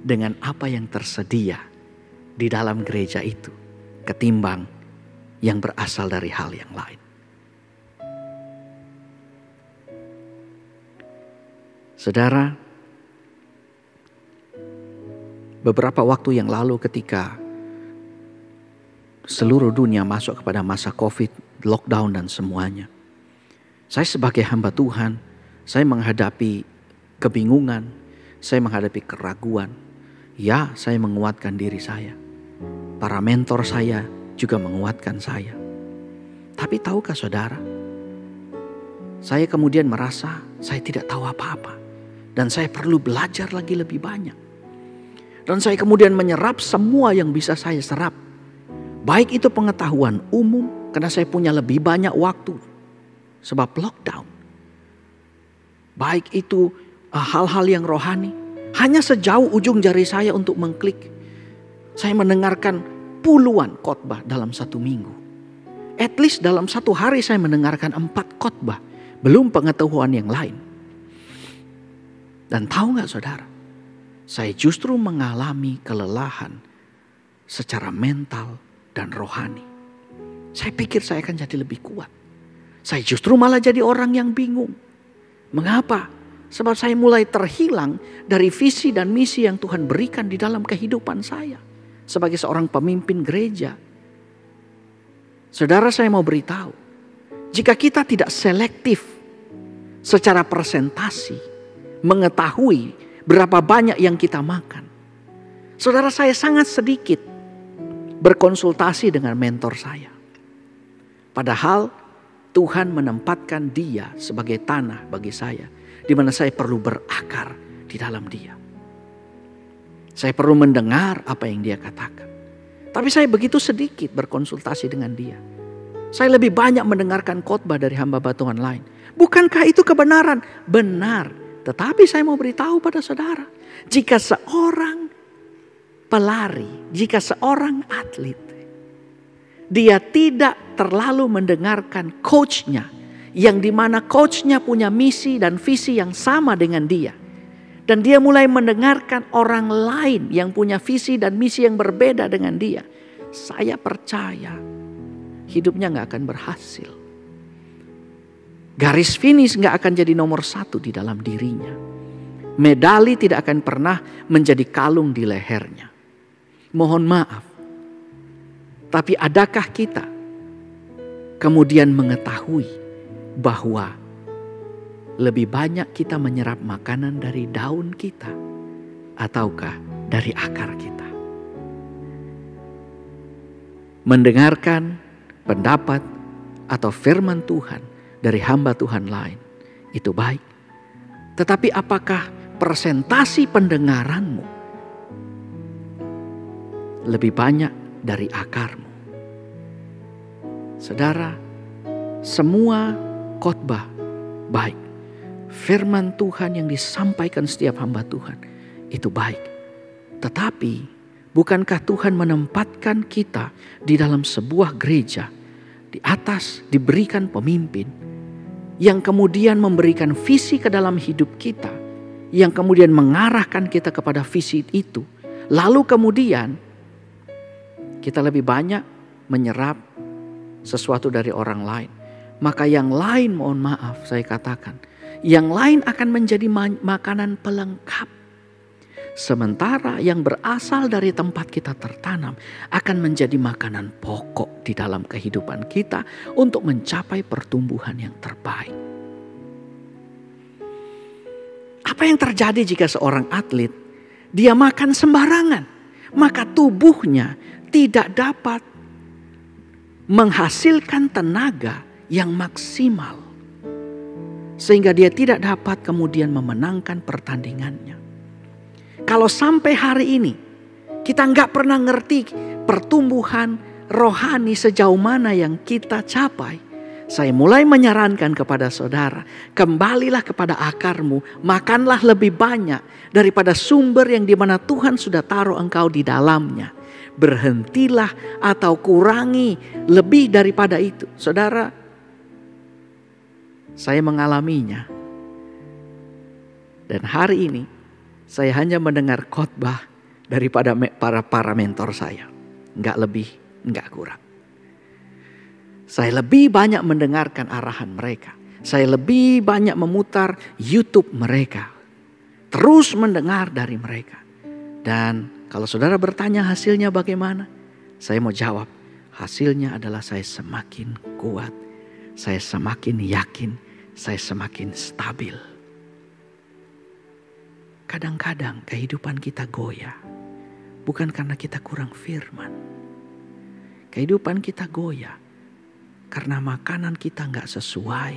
dengan apa yang tersedia di dalam gereja itu ketimbang yang berasal dari hal yang lain. Saudara, beberapa waktu yang lalu ketika seluruh dunia masuk kepada masa COVID, lockdown dan semuanya. Saya sebagai hamba Tuhan, saya menghadapi kebingungan, saya menghadapi keraguan. Ya, saya menguatkan diri saya. Para mentor saya juga menguatkan saya. Tapi tahukah saudara, saya kemudian merasa saya tidak tahu apa-apa. Dan saya perlu belajar lagi lebih banyak. Dan saya kemudian menyerap semua yang bisa saya serap. Baik itu pengetahuan umum, karena saya punya lebih banyak waktu. Sebab lockdown. Baik itu hal-hal yang rohani. Hanya sejauh ujung jari saya untuk mengklik. Saya mendengarkan puluhan khotbah dalam satu minggu. At least dalam satu hari saya mendengarkan 4 khotbah. Belum pengetahuan yang lain. Dan tahu gak saudara? Saya justru mengalami kelelahan secara mental dan rohani. Saya pikir saya akan jadi lebih kuat. Saya justru malah jadi orang yang bingung. Mengapa? Sebab saya mulai terhilang dari visi dan misi yang Tuhan berikan di dalam kehidupan saya. Sebagai seorang pemimpin gereja. Saudara, saya mau beritahu. Jika kita tidak selektif secara presentasi, mengetahui berapa banyak yang kita makan. Saudara, saya sangat sedikit berkonsultasi dengan mentor saya. Padahal Tuhan menempatkan dia sebagai tanah bagi saya, di mana saya perlu berakar di dalam dia. Saya perlu mendengar apa yang dia katakan. Tapi saya begitu sedikit berkonsultasi dengan dia. Saya lebih banyak mendengarkan khotbah dari hamba Tuhan lain. Bukankah itu kebenaran? Benar. Tetapi saya mau beritahu pada saudara, jika seorang pelari, jika seorang atlet, dia tidak terlalu mendengarkan coachnya, yang dimana coachnya punya misi dan visi yang sama dengan dia, dan dia mulai mendengarkan orang lain yang punya visi dan misi yang berbeda dengan dia, saya percaya hidupnya gak akan berhasil. Garis finish gak akan jadi nomor 1 di dalam dirinya. Medali tidak akan pernah menjadi kalung di lehernya. Mohon maaf. Tapi adakah kita kemudian mengetahui bahwa lebih banyak kita menyerap makanan dari daun kita ataukah dari akar kita? Mendengarkan pendapat atau firman Tuhan dari hamba Tuhan lain itu baik. Tetapi apakah persentasi pendengaranmu lebih banyak dari akarmu? Saudara, semua khotbah baik. Firman Tuhan yang disampaikan setiap hamba Tuhan itu baik. Tetapi bukankah Tuhan menempatkan kita di dalam sebuah gereja, di atas diberikan pemimpin yang kemudian memberikan visi ke dalam hidup kita, yang kemudian mengarahkan kita kepada visi itu. Lalu kemudian kita lebih banyak menyerap sesuatu dari orang lain. Maka yang lain, mohon maaf saya katakan, yang lain akan menjadi makanan pelengkap. Sementara yang berasal dari tempat kita tertanam akan menjadi makanan pokok di dalam kehidupan kita untuk mencapai pertumbuhan yang terbaik. Apa yang terjadi jika seorang atlet dia makan sembarangan? Maka tubuhnya tidak dapat menghasilkan tenaga yang maksimal. Sehingga dia tidak dapat kemudian memenangkan pertandingannya. Kalau sampai hari ini kita nggak pernah ngerti pertumbuhan rohani sejauh mana yang kita capai, saya mulai menyarankan kepada saudara, kembalilah kepada akarmu, makanlah lebih banyak daripada sumber yang dimana Tuhan sudah taruh engkau di dalamnya. Berhentilah atau kurangi lebih daripada itu. Saudara, saya mengalaminya. Dan hari ini saya hanya mendengar khotbah daripada para mentor saya. Enggak lebih, enggak kurang. Saya lebih banyak mendengarkan arahan mereka. Saya lebih banyak memutar YouTube mereka. Terus mendengar dari mereka. Dan kalau saudara bertanya hasilnya bagaimana? Saya mau jawab, hasilnya adalah saya semakin kuat, saya semakin yakin, saya semakin stabil. Kadang-kadang kehidupan kita goyah, bukan karena kita kurang firman. Kehidupan kita goyah karena makanan kita gak sesuai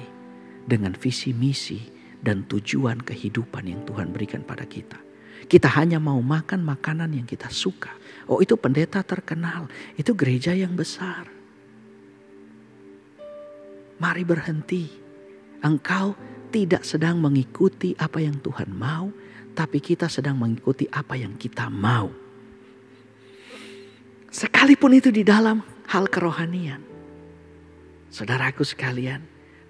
dengan visi misi dan tujuan kehidupan yang Tuhan berikan pada kita. Kita hanya mau makan makanan yang kita suka. Oh, itu pendeta terkenal, itu gereja yang besar. Mari berhenti. Engkau tidak sedang mengikuti apa yang Tuhan mau, tapi kita sedang mengikuti apa yang kita mau. Sekalipun itu di dalam hal kerohanian. Saudaraku sekalian,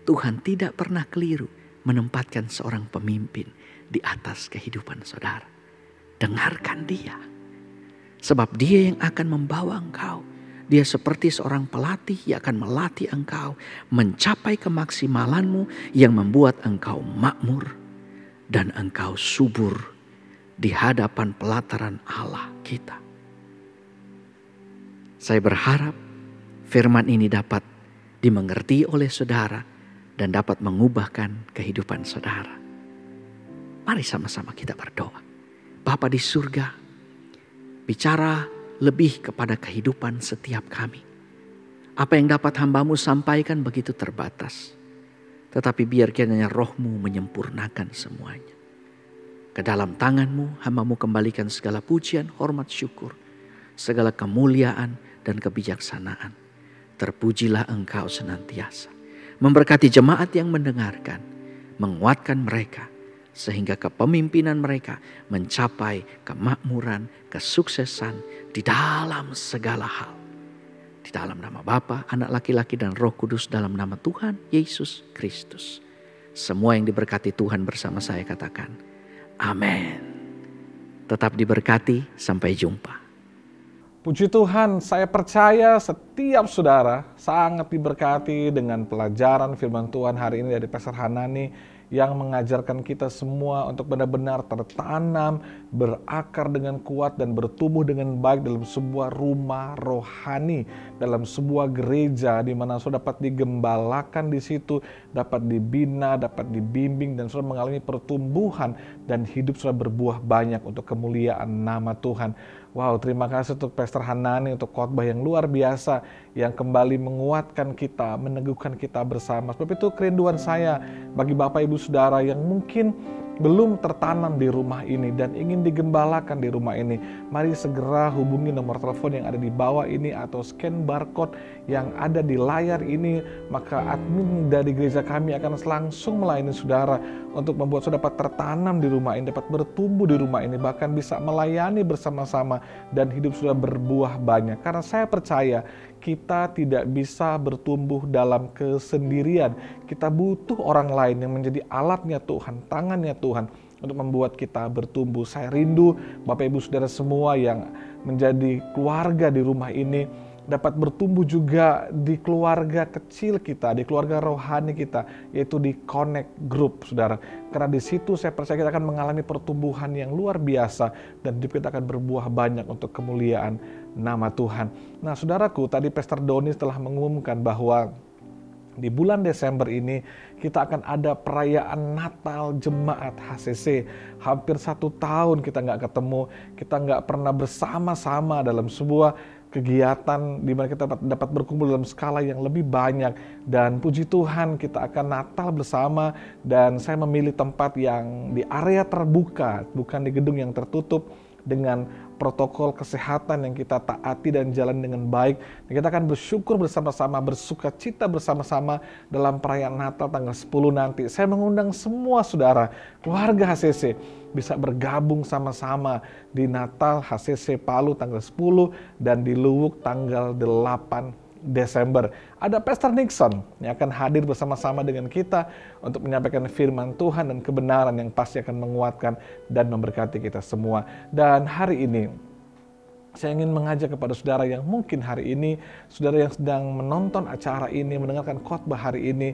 Tuhan tidak pernah keliru menempatkan seorang pemimpin di atas kehidupan saudara. Dengarkan dia. Sebab dia yang akan membawa engkau. Dia seperti seorang pelatih yang akan melatih engkau mencapai kemaksimalanmu yang membuat engkau makmur dan engkau subur di hadapan pelataran Allah kita. Saya berharap firman ini dapat dimengerti oleh saudara dan dapat mengubahkan kehidupan saudara. Mari sama-sama kita berdoa. Bapa di surga, bicara lebih kepada kehidupan setiap kami. Apa yang dapat hamba-Mu sampaikan begitu terbatas. Tetapi biar kiranya Roh-Mu menyempurnakan semuanya. Ke dalam tangan-Mu, hamba-Mu kembalikan segala pujian, hormat, syukur. Segala kemuliaan dan kebijaksanaan. Terpujilah Engkau senantiasa. Memberkati jemaat yang mendengarkan. Menguatkan mereka. Sehingga kepemimpinan mereka mencapai kemakmuran, kesuksesan di dalam segala hal. Di dalam nama Bapa, Anak laki-laki dan Roh Kudus, dalam nama Tuhan Yesus Kristus. Semua yang diberkati Tuhan bersama saya katakan, amin. Tetap diberkati, sampai jumpa. Puji Tuhan, saya percaya setiap saudara sangat diberkati dengan pelajaran firman Tuhan hari ini dari Pastor Hanani yang mengajarkan kita semua untuk benar-benar tertanam, berakar dengan kuat dan bertumbuh dengan baik dalam sebuah rumah rohani, dalam sebuah gereja di mana saudara dapat digembalakan di situ, dapat dibina, dapat dibimbing dan saudara mengalami pertumbuhan dan hidup saudara berbuah banyak untuk kemuliaan nama Tuhan. Wow, terima kasih untuk Pastor Hanani untuk khotbah yang luar biasa yang kembali menguatkan kita, meneguhkan kita bersama. Sebab itu kerinduan saya bagi Bapak Ibu Saudara yang mungkin belum tertanam di rumah ini dan ingin digembalakan di rumah ini, mari segera hubungi nomor telepon yang ada di bawah ini atau scan barcode yang ada di layar ini, maka admin dari gereja kami akan langsung melayani saudara untuk membuat saudara dapat tertanam di rumah ini, dapat bertumbuh di rumah ini, bahkan bisa melayani bersama-sama dan hidup saudara berbuah banyak. Karena saya percaya kita tidak bisa bertumbuh dalam kesendirian. Kita butuh orang lain yang menjadi alatnya Tuhan, tangannya Tuhan untuk membuat kita bertumbuh. Saya rindu Bapak Ibu Saudara semua yang menjadi keluarga di rumah ini dapat bertumbuh juga di keluarga kecil kita, di keluarga rohani kita, yaitu di Connect Group, saudara. Karena di situ saya percaya kita akan mengalami pertumbuhan yang luar biasa dan hidup kita akan berbuah banyak untuk kemuliaan nama Tuhan. Nah, saudaraku, tadi Pastor Doni telah mengumumkan bahwa di bulan Desember ini kita akan ada perayaan Natal Jemaat HCC. Hampir 1 tahun kita nggak ketemu, kita nggak pernah bersama-sama dalam sebuah kegiatan di mana kita dapat berkumpul dalam skala yang lebih banyak. Dan puji Tuhan kita akan Natal bersama, dan saya memilih tempat yang di area terbuka, bukan di gedung yang tertutup, dengan protokol kesehatan yang kita taati dan jalan dengan baik. Dan kita akan bersyukur bersama-sama, bersuka cita bersama-sama dalam perayaan Natal tanggal 10 nanti. Saya mengundang semua saudara, keluarga HCC, bisa bergabung sama-sama di Natal HCC Palu tanggal 10 dan di Luwuk tanggal 8 Desember. Ada Pastor Nixon yang akan hadir bersama-sama dengan kita untuk menyampaikan firman Tuhan dan kebenaran yang pasti akan menguatkan dan memberkati kita semua. Dan hari ini saya ingin mengajak kepada saudara yang mungkin hari ini, saudara yang sedang menonton acara ini, mendengarkan khotbah hari ini,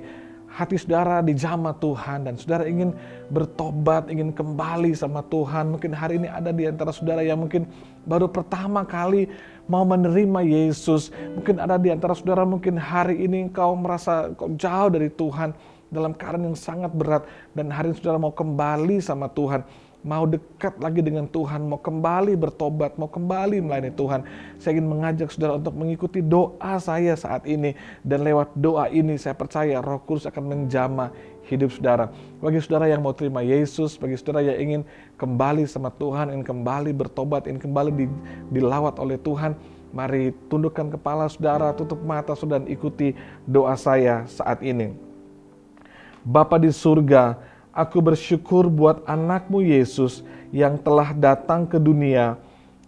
hati saudara dijamah Tuhan dan saudara ingin bertobat, ingin kembali sama Tuhan. Mungkin hari ini ada di antara saudara yang mungkin baru pertama kali mau menerima Yesus. Mungkin ada di antara saudara mungkin hari ini engkau merasa kau jauh dari Tuhan dalam keadaan yang sangat berat dan hari ini saudara mau kembali sama Tuhan. Mau dekat lagi dengan Tuhan, mau kembali bertobat, mau kembali melayani Tuhan. Saya ingin mengajak saudara untuk mengikuti doa saya saat ini. Dan lewat doa ini saya percaya Roh Kudus akan menjamah hidup saudara. Bagi saudara yang mau terima Yesus, bagi saudara yang ingin kembali sama Tuhan, ingin kembali bertobat, ingin kembali dilawat oleh Tuhan, mari tundukkan kepala saudara, tutup mata saudara dan ikuti doa saya saat ini. Bapa di surga, aku bersyukur buat anakmu Yesus yang telah datang ke dunia,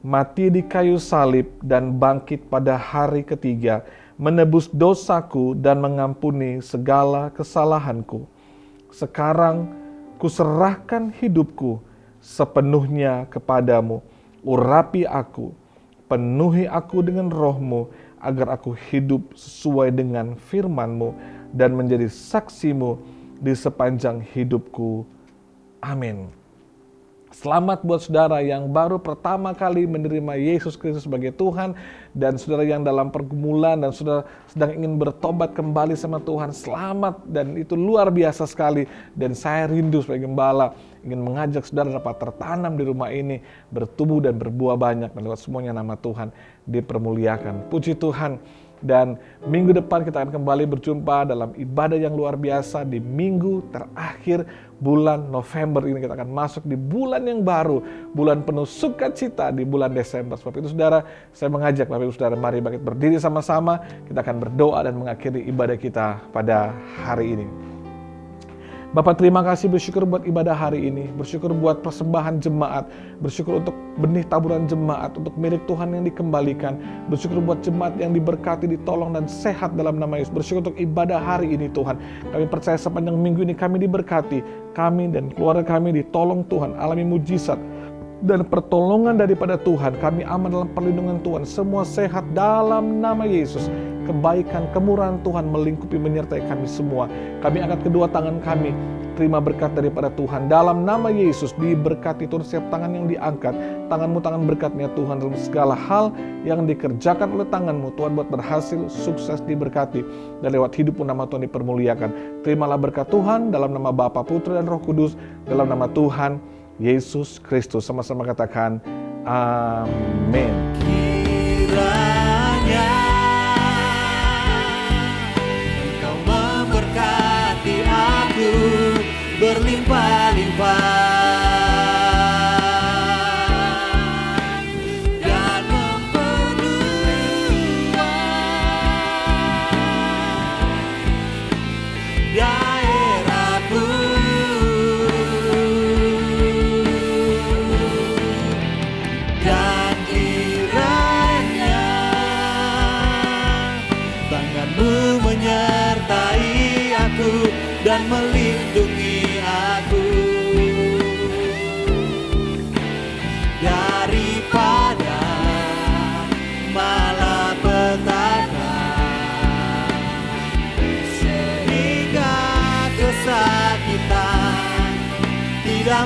mati di kayu salib dan bangkit pada hari ketiga, menebus dosaku dan mengampuni segala kesalahanku. Sekarang kuserahkan hidupku sepenuhnya kepadamu. Urapi aku, penuhi aku dengan roh-Mu, agar aku hidup sesuai dengan firman-Mu dan menjadi saksi-Mu di sepanjang hidupku. Amin. Selamat buat saudara yang baru pertama kali menerima Yesus Kristus sebagai Tuhan, dan saudara yang dalam pergumulan dan saudara sedang ingin bertobat kembali sama Tuhan. Selamat, dan itu luar biasa sekali. Dan saya rindu sebagai gembala ingin mengajak saudara dapat tertanam di rumah ini, bertumbuh dan berbuah banyak, dan lewat semuanya nama Tuhan dipermuliakan. Puji Tuhan. Dan minggu depan kita akan kembali berjumpa dalam ibadah yang luar biasa di minggu terakhir bulan November ini. Kita akan masuk di bulan yang baru, bulan penuh sukacita di bulan Desember. Sebab itu saudara, saya mengajak Bapak Ibu Saudara, mari bangkit berdiri sama-sama. Kita akan berdoa dan mengakhiri ibadah kita pada hari ini. Bapak, terima kasih, bersyukur buat ibadah hari ini, bersyukur buat persembahan jemaat, bersyukur untuk benih taburan jemaat, untuk milik Tuhan yang dikembalikan, bersyukur buat jemaat yang diberkati, ditolong dan sehat dalam nama Yesus, bersyukur untuk ibadah hari ini Tuhan. Kami percaya sepanjang minggu ini kami diberkati, kami dan keluarga kami ditolong Tuhan, alami mujizat dan pertolongan daripada Tuhan. Kami aman dalam perlindungan Tuhan, semua sehat dalam nama Yesus. Kebaikan, kemurahan Tuhan melingkupi menyertai kami semua. Kami angkat kedua tangan kami, terima berkat daripada Tuhan. Dalam nama Yesus diberkati Tuhan setiap tangan yang diangkat. Tanganmu tangan berkatnya Tuhan dalam segala hal yang dikerjakan oleh tanganmu. Tuhan buat berhasil, sukses, diberkati. Dan lewat hidupmu nama Tuhan dipermuliakan. Terimalah berkat Tuhan dalam nama Bapa, Putra dan Roh Kudus. Dalam nama Tuhan Yesus Kristus. Sama-sama katakan amin. Kiranya Engkau memberkati aku berlimpah-limpah dan memperluas daerahku. Dan kiranya tanganmu menyertai aku dan melindungi aku daripada malapetaka, sehingga kesakitan tidak